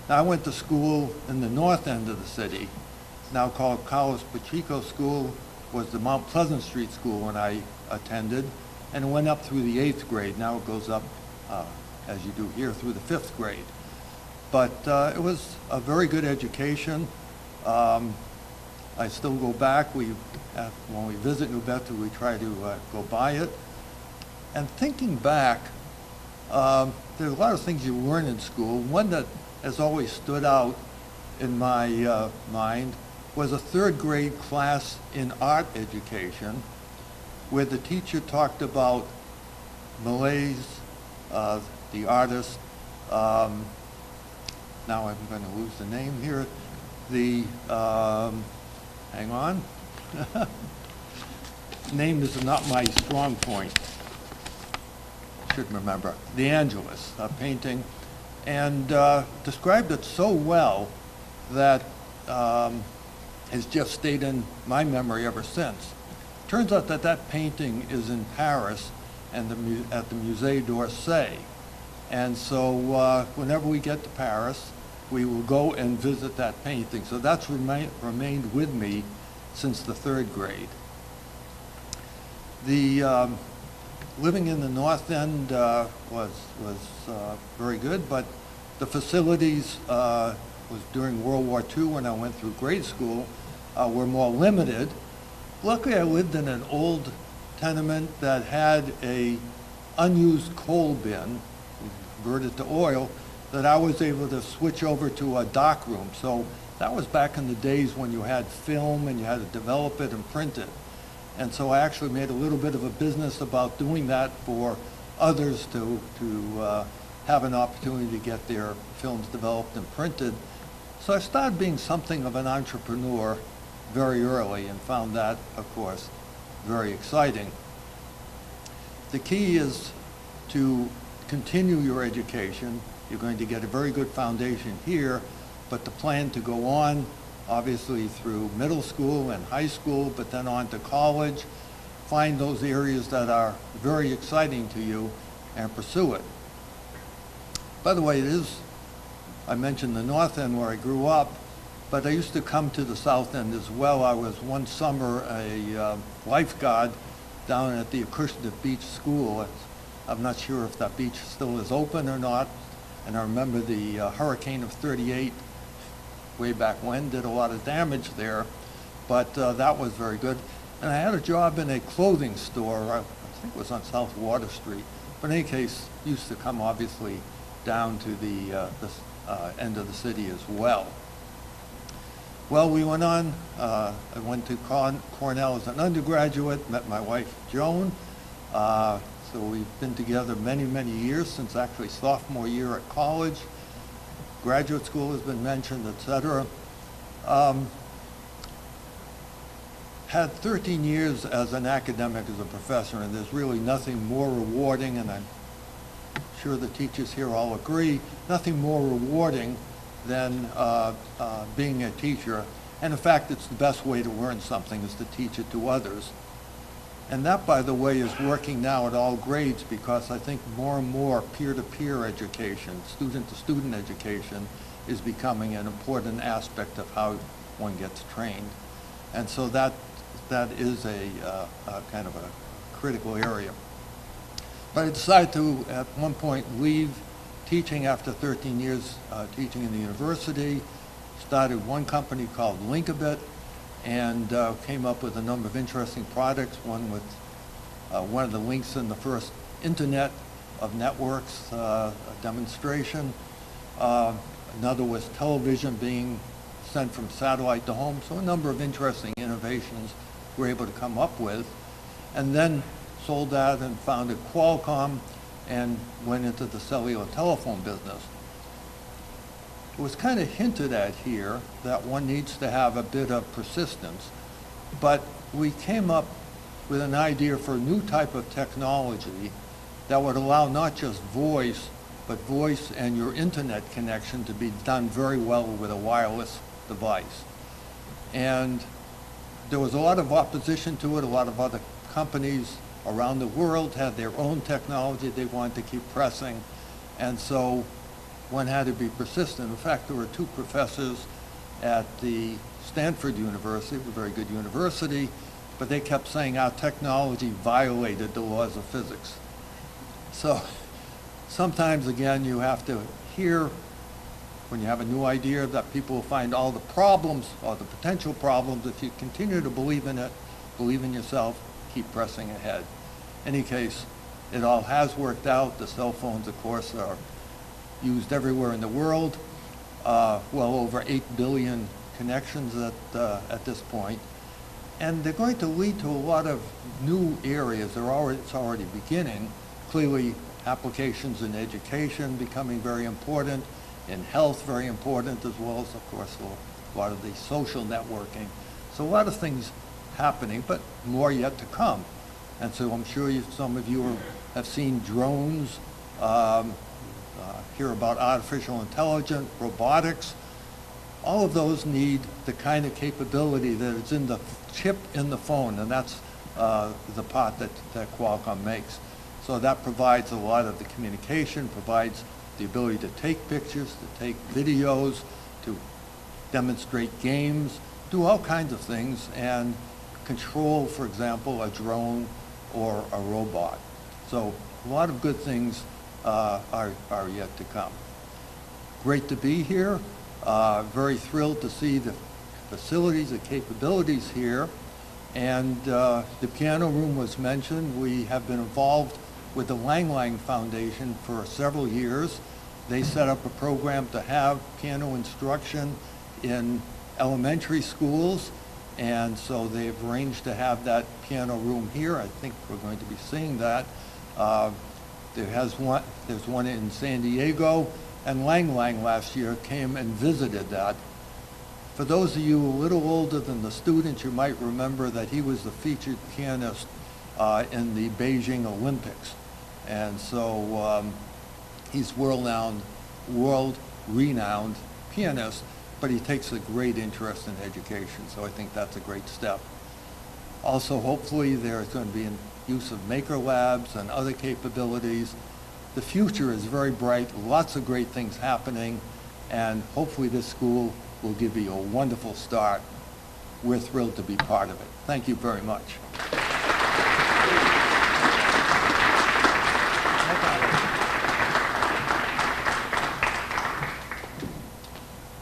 Now, I went to school in the north end of the city, now called Carlos Pacheco School, was the Mount Pleasant Street School when I attended, and it went up through the 8th grade. Now it goes up, as you do here, through the 5th grade. But it was a very good education. I still go back. When we visit New Bedford, we try to go by it. And thinking back, there's a lot of things you learn in school. One that has always stood out in my mind was a 3rd grade class in art education, where the teacher talked about Malaise, the artist. Now I'm going to lose the name here. Hang on. Name is not my strong point. Should remember. The Angelus, a painting, and described it so well that has just stayed in my memory ever since. Turns out that that painting is in Paris and at the Musée d'Orsay. And so whenever we get to Paris, we will go and visit that painting. So that's remained with me since the 3rd grade. The living in the North End was very good, but the facilities was during World War II when I went through grade school were more limited. Luckily, I lived in an old tenement that had a unused coal bin, converted to oil, that I was able to switch over to a dock room. So that was back in the days when you had film and you had to develop it and print it. And so I actually made a little bit of a business about doing that for others to have an opportunity to get their films developed and printed. So I started being something of an entrepreneur very early and found that, of course, very exciting. The key is to continue your education. You're going to get a very good foundation here, but the plan to go on, obviously through middle school and high school, but then on to college, find those areas that are very exciting to you and pursue it. By the way, I mentioned the North End where I grew up, but I used to come to the South End as well. I was one summer a lifeguard down at the Acushnet Beach School. I'm not sure if that beach still is open or not, and I remember the hurricane of '38 way back when did a lot of damage there, but that was very good. And I had a job in a clothing store, I think it was on South Water Street, but in any case, used to come obviously down to the end of the city as well. Well, we went on, I went to Cornell as an undergraduate, met my wife Joan, so we've been together many, many years, since actually sophomore year at college. Graduate school has been mentioned, etc. Had 13 years as an academic, as a professor, and there's really nothing more rewarding, and I'm sure the teachers here all agree, nothing more rewarding than being a teacher. And in fact, it's the best way to learn something, is to teach it to others. And that, by the way, is working now at all grades, because I think more and more peer-to-peer education, student-to-student education, is becoming an important aspect of how one gets trained. And so that is a kind of a critical area. But I decided to, at one point, leave teaching after 13 years teaching in the university, started one company called Linkabit, and came up with a number of interesting products, one with one of the links in the first Internet of Networks demonstration. Another was television being sent from satellite to home, so a number of interesting innovations we were able to come up with. And then sold that and founded Qualcomm and went into the cellular telephone business. It was kind of hinted at here that one needs to have a bit of persistence, but we came up with an idea for a new type of technology that would allow not just voice, but voice and your internet connection to be done very well with a wireless device. And there was a lot of opposition to it. A lot of other companies around the world had their own technology they wanted to keep pressing, and so one had to be persistent. In fact, there were two professors at the Stanford University, a very good university, but they kept saying our technology violated the laws of physics. So sometimes, again, you have to hear, when you have a new idea, that people will find all the problems or the potential problems. If you continue to believe in it, believe in yourself, keep pressing ahead. In any case, it all has worked out. The cell phones, of course, are used everywhere in the world. Well over 8 billion connections at this point. And they're going to lead to a lot of new areas. It's already beginning. Clearly, applications in education becoming very important, in health very important, as well as, of course, a lot of the social networking. So a lot of things happening, but more yet to come. And so I'm sure some of you have seen drones, hear about artificial intelligence, robotics. All of those need the kind of capability that is in the chip in the phone, and that's the part that Qualcomm makes. So that provides a lot of the communication, provides the ability to take pictures, to take videos, to demonstrate games, do all kinds of things, and control, for example, a drone or a robot. So a lot of good things are yet to come. Great to be here. Very thrilled to see the facilities, the capabilities here. And the piano room was mentioned. We have been involved with the Lang Lang Foundation for several years. They set up a program to have piano instruction in elementary schools, and so they've arranged to have that piano room here. I think we're going to be seeing that. There's one in San Diego, and Lang Lang last year came and visited that. For those of you a little older than the students, you might remember that he was the featured pianist in the Beijing Olympics. And so he's world-renowned pianist, but he takes a great interest in education, so I think that's a great step. Also, hopefully, there's going to be an use of maker labs and other capabilities. The future is very bright, lots of great things happening, and hopefully this school will give you a wonderful start. We're thrilled to be part of it. Thank you very much.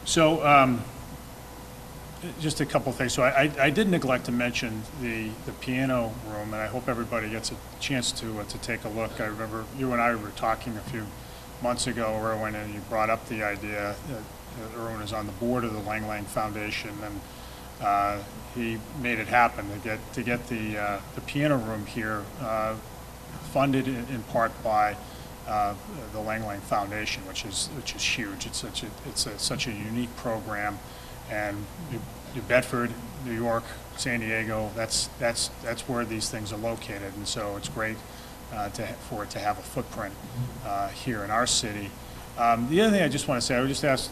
So, just a couple things. So I did neglect to mention the piano room, and I hope everybody gets a chance to take a look. I remember you and I were talking a few months ago, Irwin, and you brought up the idea that Irwin is on the board of the Lang Lang Foundation, and he made it happen to get the piano room here funded in part by the Lang Lang Foundation, which is huge. It's such a unique program, and New Bedford, New York, San Diego, that's where these things are located, and so it's great for it to have a footprint here in our city. The other thing I just want to say, I would just ask,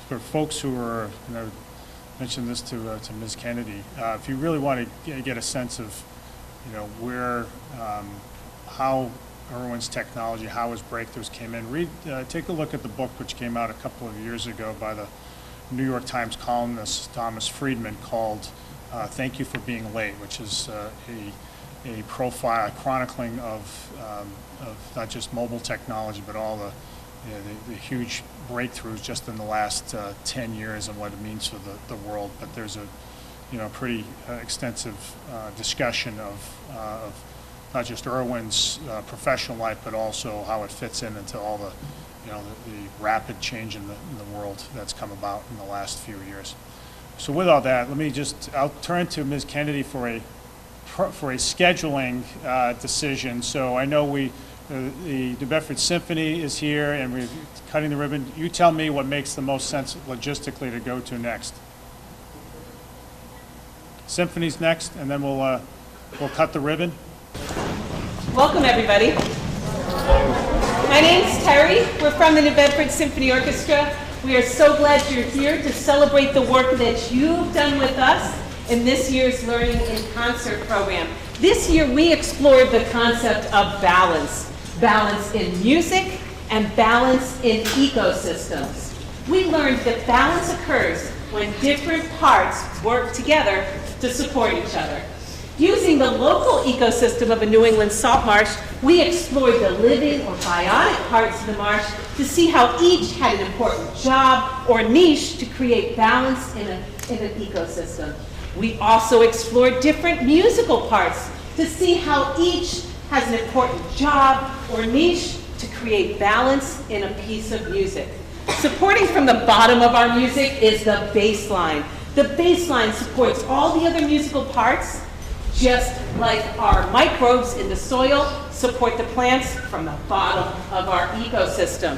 for folks who are, mentioned this to Ms. Kennedy, if you really want to get a sense of, where, how Irwin's technology, how his breakthroughs came in, take a look at the book which came out a couple of years ago by the New York Times columnist Thomas Friedman called Thank You for Being Late, which is a profile, a chronicling of not just mobile technology, but all the huge breakthroughs just in the last 10 years and what it means for the world. But there's a pretty extensive discussion of not just Irwin's professional life, but also how it fits into all the rapid change in the world that's come about in the last few years. So with all that, I'll turn to Ms. Kennedy for a scheduling decision. So I know the New Bedford Symphony is here, and we're cutting the ribbon. You tell me what makes the most sense logistically to go to next. Symphony's next, and then we'll cut the ribbon. Welcome, everybody. My name's Terry. We're from the New Bedford Symphony Orchestra. We are so glad you're here to celebrate the work that you've done with us in this year's Learning in Concert program. This year, we explored the concept of balance. Balance in music and balance in ecosystems. We learned that balance occurs when different parts work together to support each other. Using the local ecosystem of a New England salt marsh, we explored the living or biotic parts of the marsh to see how each had an important job or niche to create balance in an ecosystem. We also explored different musical parts to see how each has an important job or niche to create balance in a piece of music. Supporting from the bottom of our music is the bass line. The bass line supports all the other musical parts, just like our microbes in the soil support the plants from the bottom of our ecosystem.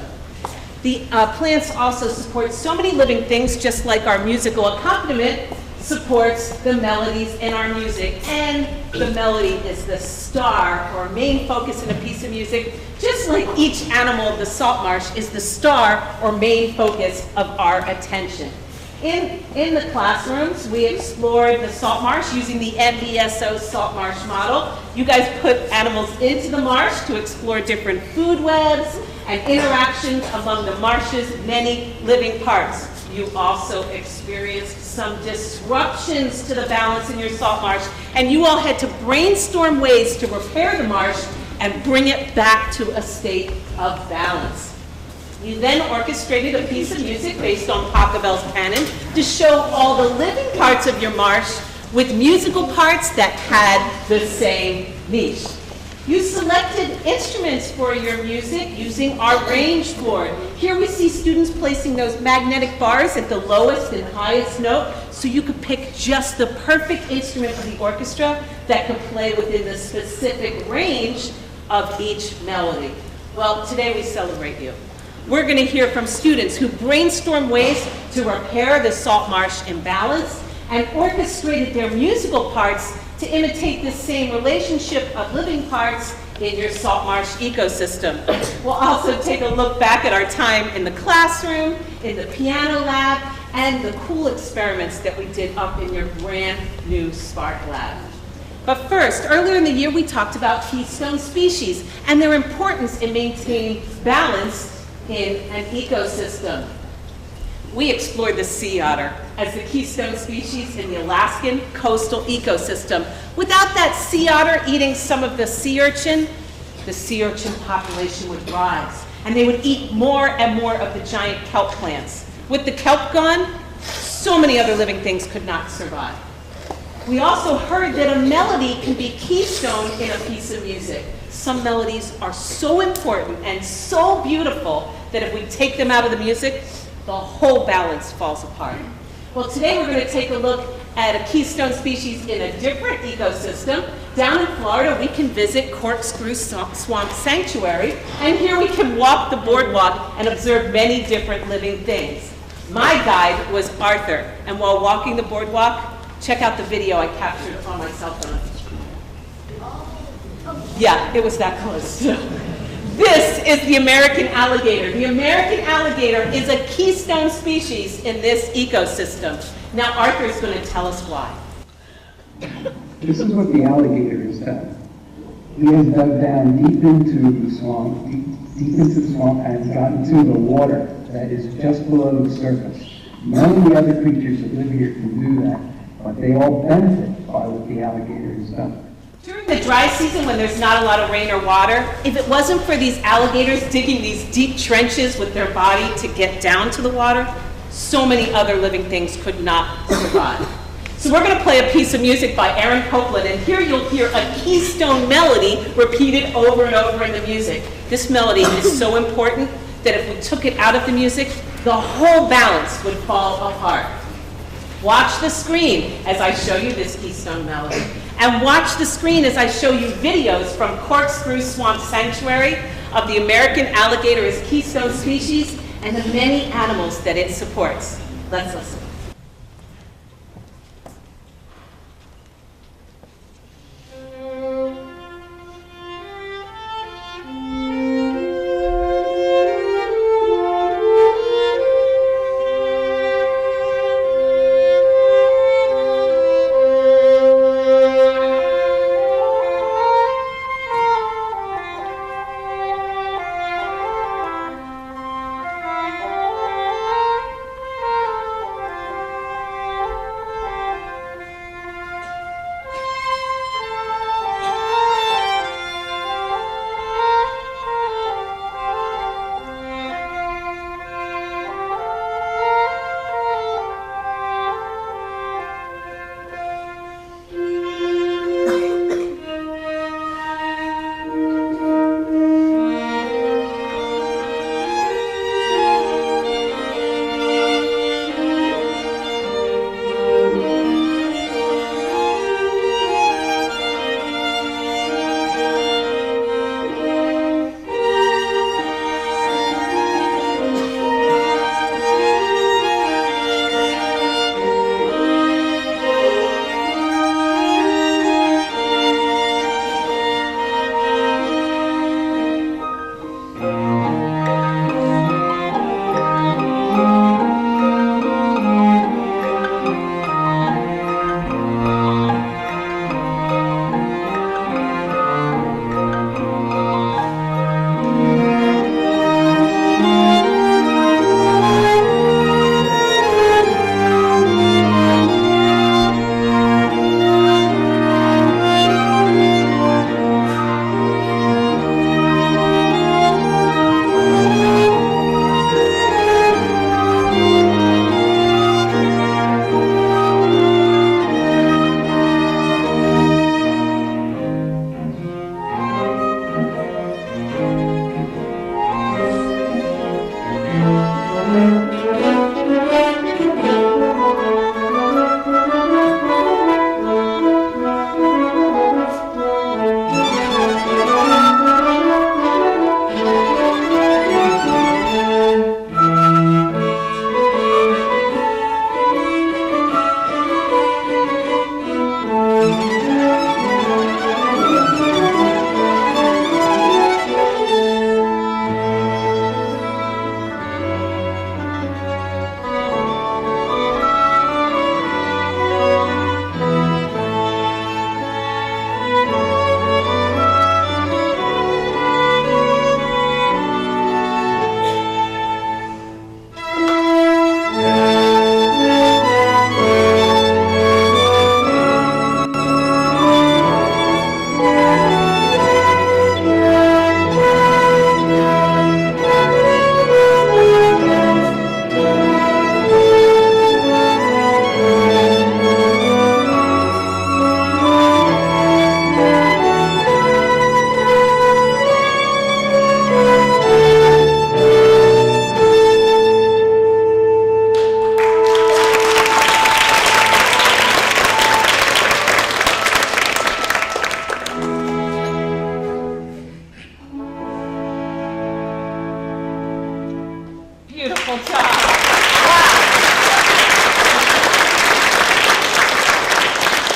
The plants also support so many living things, just like our musical accompaniment supports the melodies in our music. And the melody is the star or main focus in a piece of music, just like each animal of the salt marsh is the star or main focus of our attention. In the classrooms, we explored the salt marsh using the MBSO salt marsh model. You guys put animals into the marsh to explore different food webs and interactions among the marsh's many living parts. You also experienced some disruptions to the balance in your salt marsh, and you all had to brainstorm ways to repair the marsh and bring it back to a state of balance. You then orchestrated a piece of music based on Pachelbel's canon to show all the living parts of your marsh with musical parts that had the same niche. You selected instruments for your music using our range board. Here we see students placing those magnetic bars at the lowest and highest note, so you could pick just the perfect instrument for the orchestra that could play within the specific range of each melody. Well, today we celebrate you. We're going to hear from students who brainstormed ways to repair the salt marsh imbalance and orchestrated their musical parts to imitate the same relationship of living parts in your salt marsh ecosystem. We'll also take a look back at our time in the classroom, in the piano lab, and the cool experiments that we did up in your brand new Spark Lab. But first, earlier in the year, we talked about keystone species and their importance in maintaining balance in an ecosystem. We explored the sea otter as the keystone species in the Alaskan coastal ecosystem. Without that sea otter eating some of the sea urchin population would rise, and they would eat more and more of the giant kelp plants. With the kelp gone, so many other living things could not survive. We also heard that a melody can be keystone in a piece of music. Some melodies are so important and so beautiful that if we take them out of the music, the whole balance falls apart. Well, today we're going to take a look at a keystone species in a different ecosystem. Down in Florida, we can visit Corkscrew Swamp Sanctuary, and here we can walk the boardwalk and observe many different living things. My guide was Arthur, and while walking the boardwalk, check out the video I captured on my cell phone. Yeah, it was that close. This is the American alligator. The American alligator is a keystone species in this ecosystem. Now Arthur's going to tell us why. This is what the alligator has done. He has dug down deep into the swamp, deep into the swamp, and gotten to the water that is just below the surface. None of the other creatures that live here can do that, but they all benefit by what the alligator has done. During the dry season, when there's not a lot of rain or water, if it wasn't for these alligators digging these deep trenches with their body to get down to the water, so many other living things could not survive. So we're going to play a piece of music by Aaron Copland, and here you'll hear a keystone melody repeated over and over in the music. This melody is so important that if we took it out of the music, the whole balance would fall apart. Watch the screen as I show you this keystone melody. And watch the screen as I show you videos from Corkscrew Swamp Sanctuary of the American alligator as keystone species and the many animals that it supports. Let's listen. Wonderful job. Wow.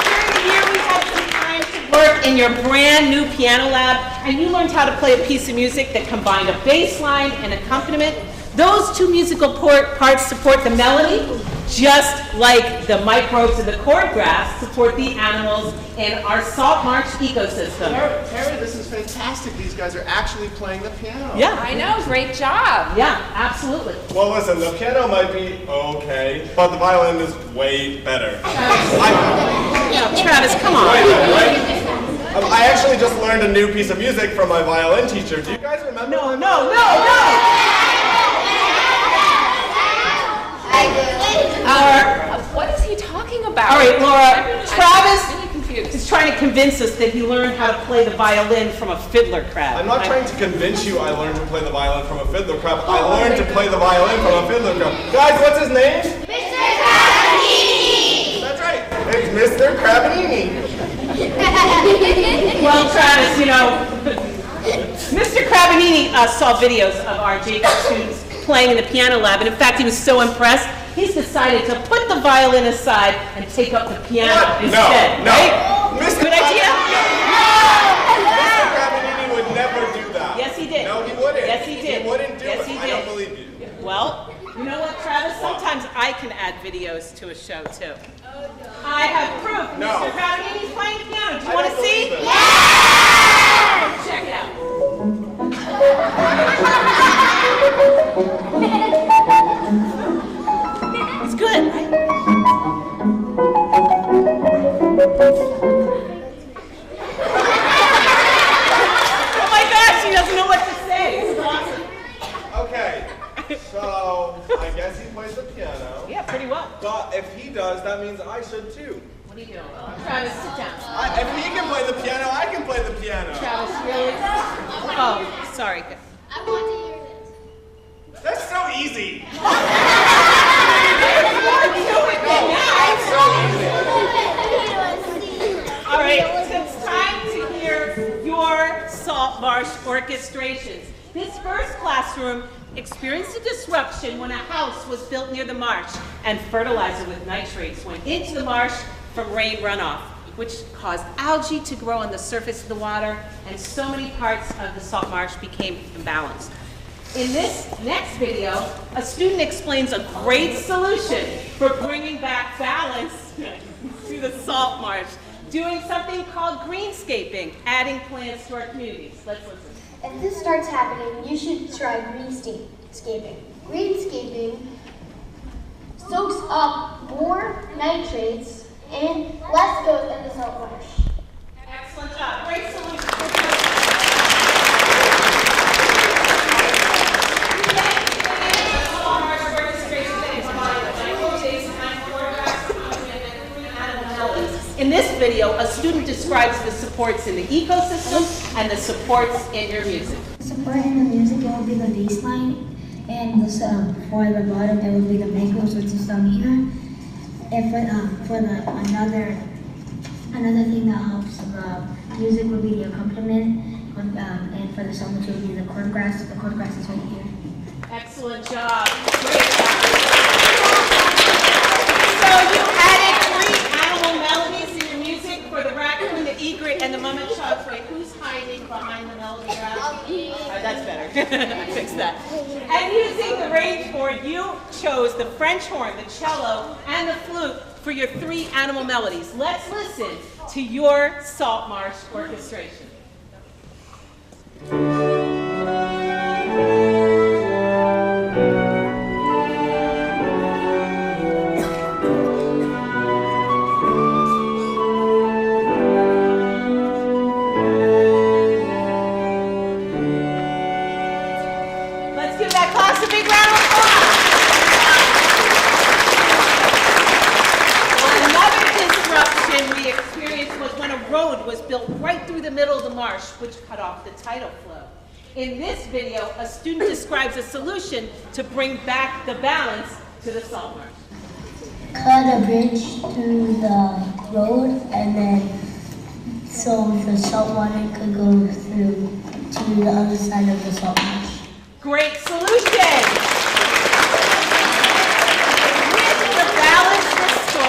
During the year, we had some time to work in your brand new piano lab, and you learned how to play a piece of music that combined a bass line and accompaniment. Those two musical parts support the melody, just like the microbes and the cord grass support the animals in our salt marsh ecosystem. Terry, this is fantastic. These guys are actually playing the piano. Yeah. I know, great job. Yeah, absolutely. Well, listen, the piano might be okay, but the violin is way better. Travis, come on. Right? I actually just learned a new piece of music from my violin teacher. Do you guys remember? No. What is he talking about? All right, Laura, Travis I'm really confused. is trying to convince us that he learned how to play the violin from a fiddler crab. I'm not trying to convince you I learned to play the violin from a fiddler crab. I learned to play the violin from a fiddler crab. Guys, what's his name? Mr. Crabanini! That's right. It's Mr. Crabanini. Well, Travis, you know, Mr. Crabanini saw videos of our Jacobs students playing in the piano lab, and in fact, he was so impressed, he's decided to put the violin aside and take up the piano instead. No. Right? Good idea? Mr. Crabanini would never do that. Yes, he did. No, he wouldn't. Yes, he did. He wouldn't do Yes, it. he I don't did. believe you. Well, you know what, Travis? Sometimes I can add videos to a show, too. I have proof. No. Mr. Crabanini's playing the piano. Do you I want don't to see? believe it. Yeah! Check it out. It's good, right? Oh my gosh, he doesn't know what to say. This is awesome. Okay, so I guess he plays the piano. Yeah, pretty well. But if he does, that means I should too. What are you doing? Travis, sit down. If he can play the piano, I can play the piano. Travis, really? Oh, sorry. I want to hear this. That's so easy. All right, so it's time to hear your Salt Marsh orchestrations. This first classroom experienced a disruption when a house was built near the marsh and fertilizer with nitrates went into the marsh from rain runoff, which caused algae to grow on the surface of the water, and so many parts of the salt marsh became imbalanced. In this next video, a student explains a great solution for bringing back balance to the salt marsh, doing something called greenscaping, adding plants to our communities. Let's listen. If this starts happening, you should try greenscaping. Greenscaping soaks up more nitrates and less goes in the salt marsh. Excellent job. Great solution. In this video, a student describes the supports in the ecosystem and the supports in your music. Support in the music, it will be the bass line, and for the bottom, it will be the micros, which is down here. And for the another thing that helps the music would be the accompaniment, and for the song, which would be the chord grass. The chord grass is right here. Excellent job. Great job. So you added 3 animal melodies in your music for the raccoon, the egret, and the mummy chops. Wait, who's hiding behind the melody graph? That's better. I fixed that. And using the rainboard, you chose the French horn, the cello, and the flute for your 3 animal melodies. Let's listen to your Salt Marsh orchestration. Let's give that class a big round of applause. Another disruption we experienced was when a road was built right through the middle of the marsh, which cut off the tidal flow. In this video, a student describes a solution to bring back the balance to the salt marsh. Cut a bridge through the road, and then so the salt water could go through to the other side of the salt marsh. Great solution!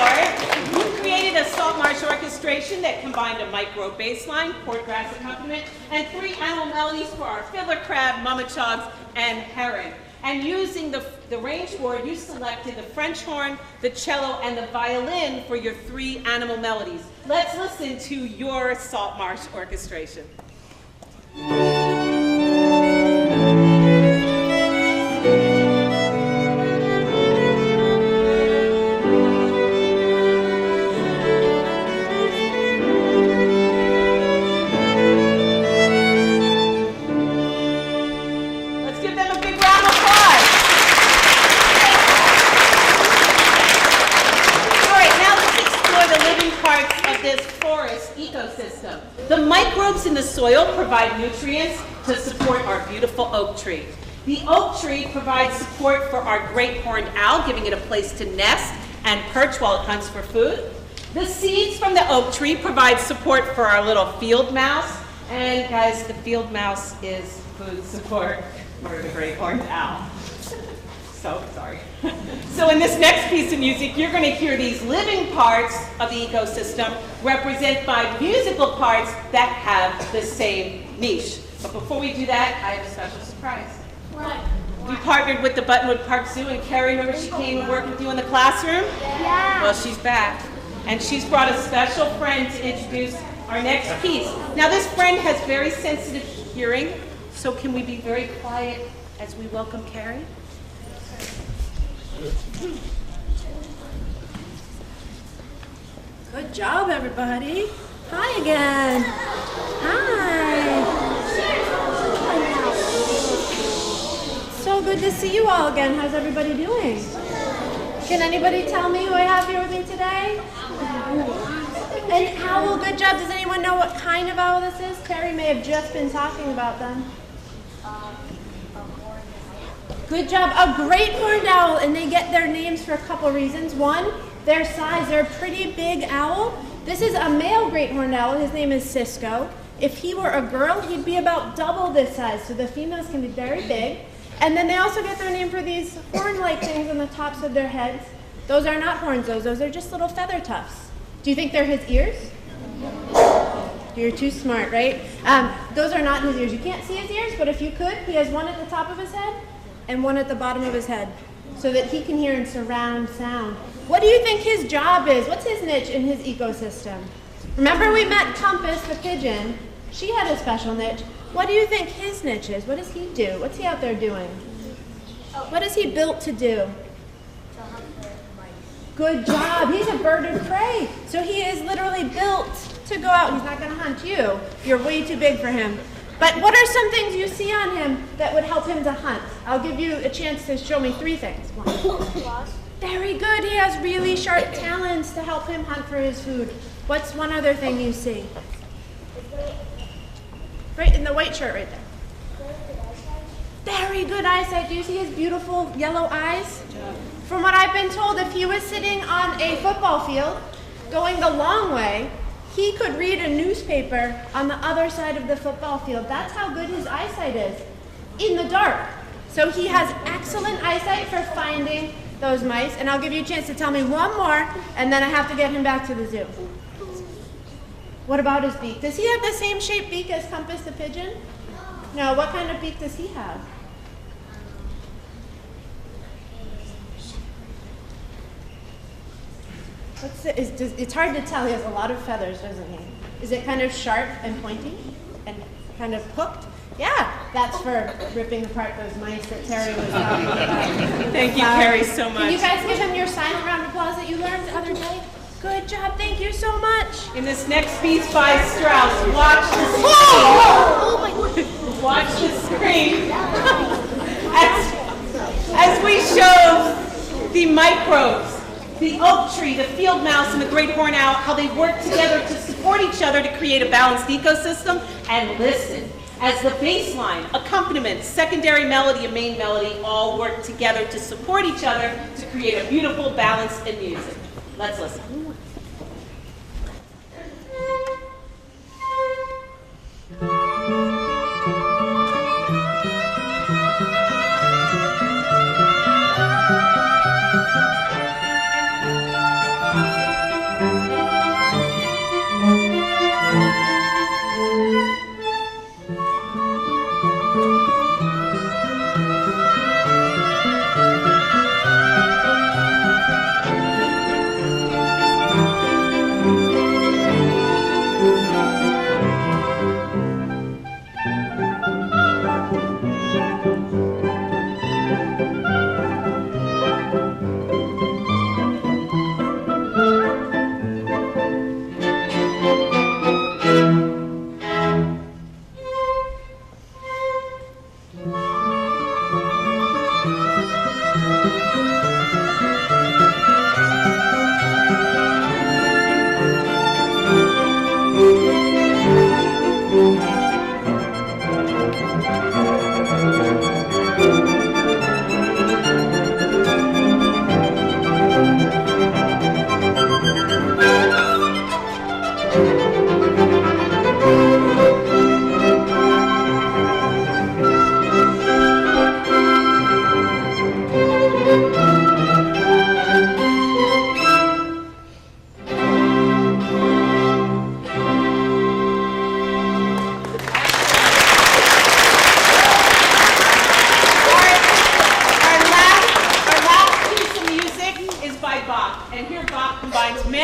Award. You created a salt marsh orchestration that combined a micro bass line, port grass accompaniment, and 3 animal melodies for our fiddler crab, mamachogs, and heron. And using the range board, you selected the French horn, the cello, and the violin for your 3 animal melodies. Let's listen to your salt marsh orchestration. The microbes in the soil provide nutrients to support our beautiful oak tree. The oak tree provides support for our great horned owl, giving it a place to nest and perch while it hunts for food. The seeds from the oak tree provide support for our little field mouse. And guys, the field mouse is food support for the great horned owl. So sorry. So in this next piece of music, you're going to hear these living parts of the ecosystem represented by musical parts that have the same niche. But before we do that, I have a special surprise. What? We partnered with the Buttonwood Park Zoo, and Carrie, remember she came and worked with you in the classroom? Yeah. Well, she's back. And she's brought a special friend to introduce our next piece. Now, this friend has very sensitive hearing, so can we be very quiet as we welcome Carrie? Good job, everybody. Hi again. Hi. So good to see you all again. How's everybody doing? Can anybody tell me who I have here with me today? An owl. Good job. Does anyone know what kind of owl this is? Terry may have just been talking about them. Good job. A great horned owl, and they get their names for a couple reasons. One, their size. They're a pretty big owl. This is a male great horned owl. His name is Cisco. If he were a girl, he'd be about double this size, so the females can be very big. And then they also get their name for these horn-like things on the tops of their heads. Those are not horns, those are just little feather tufts. Do you think they're his ears? You're too smart, right? Those are not his ears. You can't see his ears, but if you could, he has one at the top of his head and one at the bottom of his head so that he can hear in surround sound. What do you think his job is? What's his niche in his ecosystem? Remember we met Compass, the pigeon. She had a special niche. What do you think his niche is? What does he do? What's he out there doing? What is he built to do? Good job. He's a bird of prey. So he is literally built to go out. He's not going to hunt you. You're way too big for him. But what are some things you see on him that would help him to hunt? I'll give you a chance to show me 3 things. One. Very good. He has really sharp talons to help him hunt for his food. What's one other thing you see? Right in the white shirt right there. Very good eyesight. Do you see his beautiful yellow eyes? From what I've been told, if he was sitting on a football field going the long way, he could read a newspaper on the other side of the football field. That's how good his eyesight is in the dark. So he has excellent eyesight for finding those mice. And I'll give you a chance to tell me one more, and then I have to get him back to the zoo. What about his beak? Does he have the same shaped beak as Compass the pigeon? No, what kind of beak does he have? It's hard to tell. He has a lot of feathers, doesn't he? Is it kind of sharp and pointy and kind of hooked? Yeah, that's for ripping apart those mice that Terry was talking about. Thank you, Carrie, so much. Can you guys give him your silent round of applause that you learned the other day? Good job. Thank you so much. In this next piece by Strauss, watch the screen. Oh my God. Watch the screen. As we show the microbes, the oak tree, the field mouse, and the great horned owl, how they work together to support each other to create a balanced ecosystem. And listen, as the bass line, accompaniment, secondary melody, and main melody all work together to support each other to create a beautiful balance in music. Let's listen.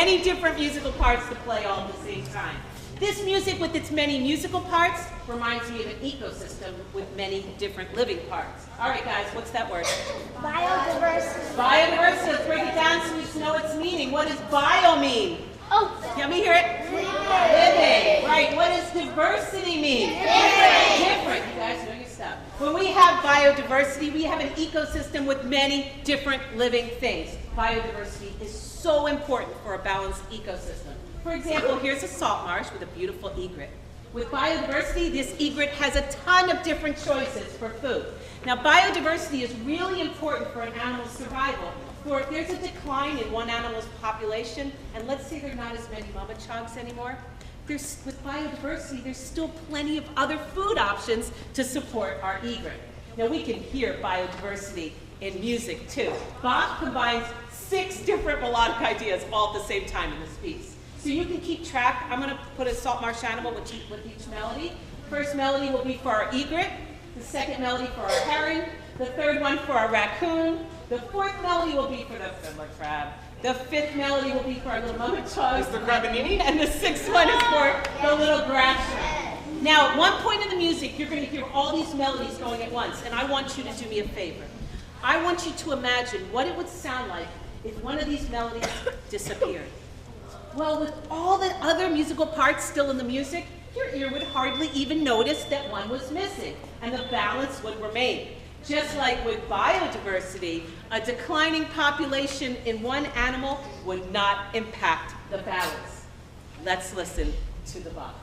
many different musical parts to play all at the same time. This music with its many musical parts reminds me of an ecosystem with many different living parts. All right, guys, what's that word? Biodiversity. Biodiversity. Let's break it down so we know its meaning. What does bio mean? Oh, Let me hear it. Living. Right. What does diversity mean? Different. You guys know your stuff. When we have biodiversity, we have an ecosystem with many different living things. Biodiversity is so important for a balanced ecosystem. For example, here's a salt marsh with a beautiful egret. With biodiversity, this egret has a ton of different choices for food. Now, biodiversity is really important for an animal's survival. For if there's a decline in one animal's population, and let's say there are not as many mama chogs anymore, with biodiversity, there's still plenty of other food options to support our egret. Now, we can hear biodiversity in music, too. Bach combines 6 different melodic ideas all at the same time in this piece. So you can keep track. I'm going to put a salt marsh animal with each melody. First melody will be for our egret. The second melody for our heron. The third one for our raccoon. The fourth melody will be for the fiddler crab. The fifth melody will be for our little mama chug. Mr. Crabinini? And the sixth one is for the little grass shrimp. Now, at one point in the music, you're going to hear all these melodies going at once, and I want you to do me a favor. I want you to imagine what it would sound like if one of these melodies disappeared. Well, with all the other musical parts still in the music, your ear would hardly even notice that one was missing, and the balance would remain. Just like with biodiversity, a declining population in one animal would not impact the balance. Let's listen to the Bach.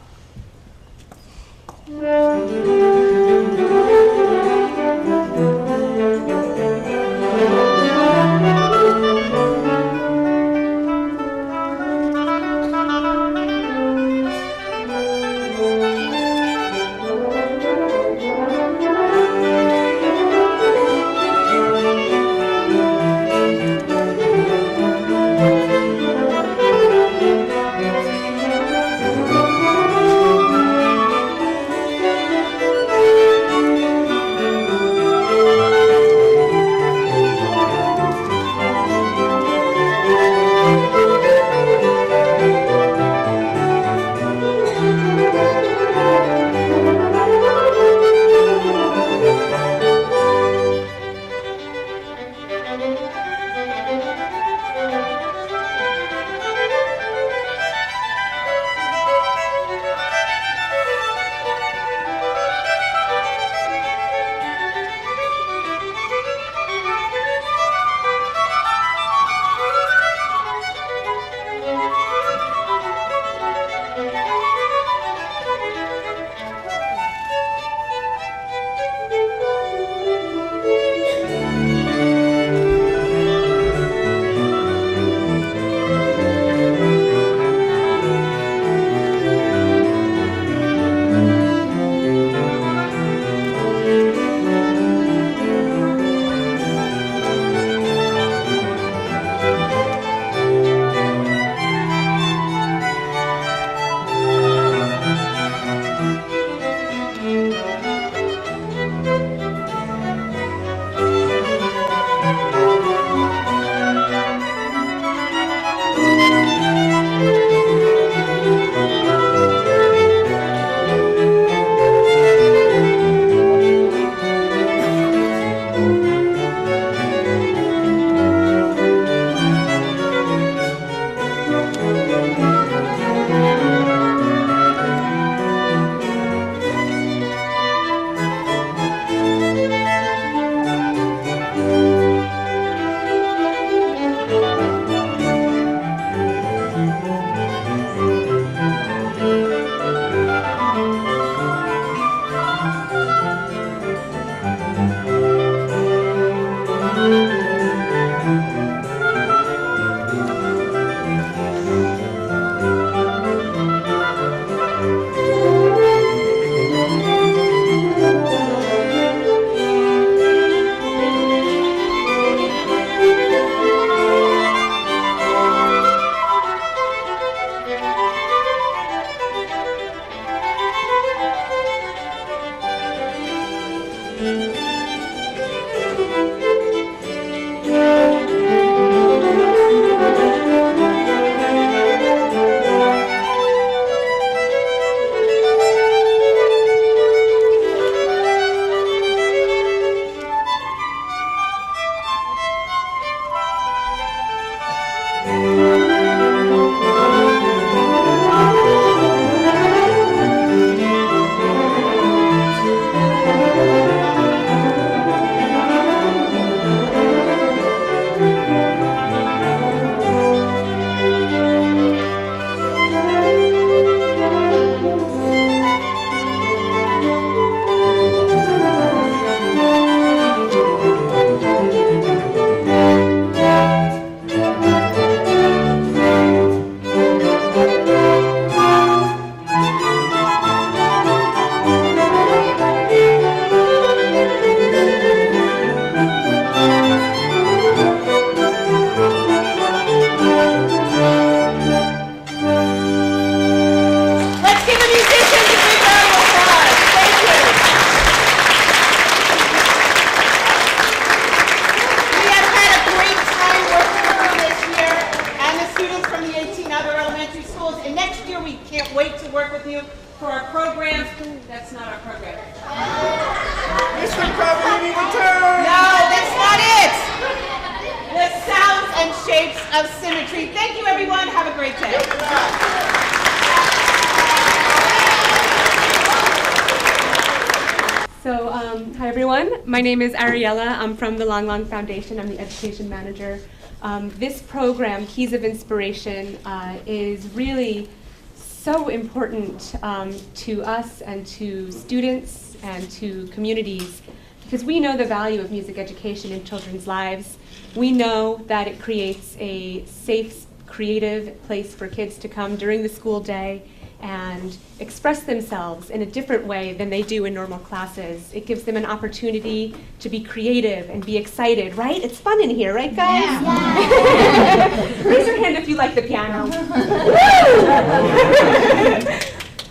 you for our program. That's not our program. Mystery Crab Eating Return! No, that's not it. The sounds and shapes of symmetry. Thank you, everyone. Have a great day. So, hi everyone. My name is Ariella. I'm from the Long Long Foundation. I'm the education manager. This program, Keys of Inspiration, is really so important to us and to students and to communities because we know the value of music education in children's lives. We know that it creates a safe, creative place for kids to come during the school day and express themselves in a different way than they do in normal classes. It gives them an opportunity to be creative and be excited, right? It's fun in here, right guys? Yeah. Raise your hand if you like the piano.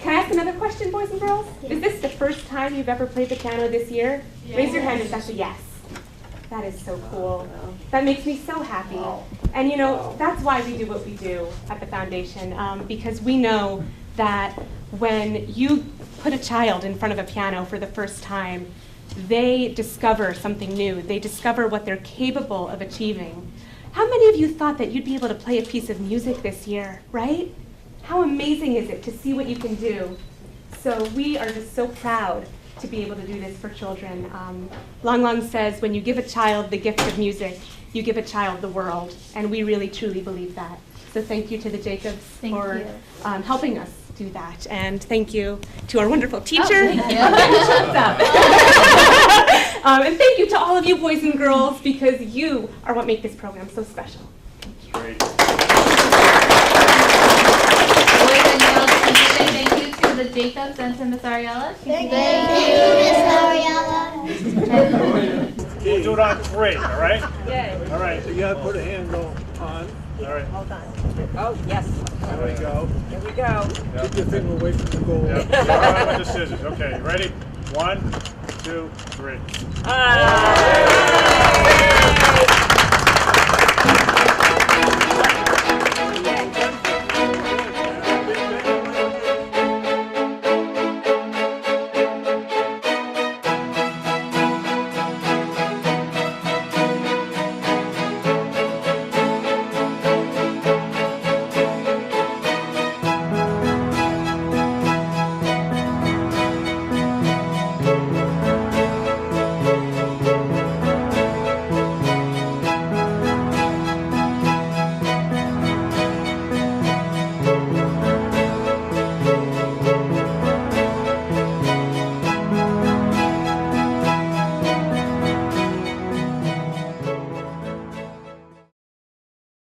Can I ask another question, boys and girls? Yeah. Is this the first time you've ever played the piano this year? Yes. Raise your hand if that's a yes. That is so cool. That makes me so happy. And you know, that's why we do what we do at the foundation, because we know that when you put a child in front of a piano for the first time, they discover something new. They discover what they're capable of achieving. How many of you thought that you'd be able to play a piece of music this year, right? How amazing is it to see what you can do? So we are just so proud to be able to do this for children. Long Long says, when you give a child the gift of music, you give a child the world, and we really truly believe that. So thank you to the Jacobs for helping us do that, and thank you to our wonderful teacher. And thank you to all of you boys and girls, because you are what make this program so special. Thank you. Great. Boys and girls, can you say thank you to the Jacobs and to Miss Ariella? Thank you, Miss Ariella. We'll do it on 3, all right? Yay. All right. You gotta put a handle on. All right. Hold on. Oh, yes. There we go. Here we go. Keep your finger away from the goal. Yeah. All right with the scissors. Okay, ready? 1, 2, 3. Ah.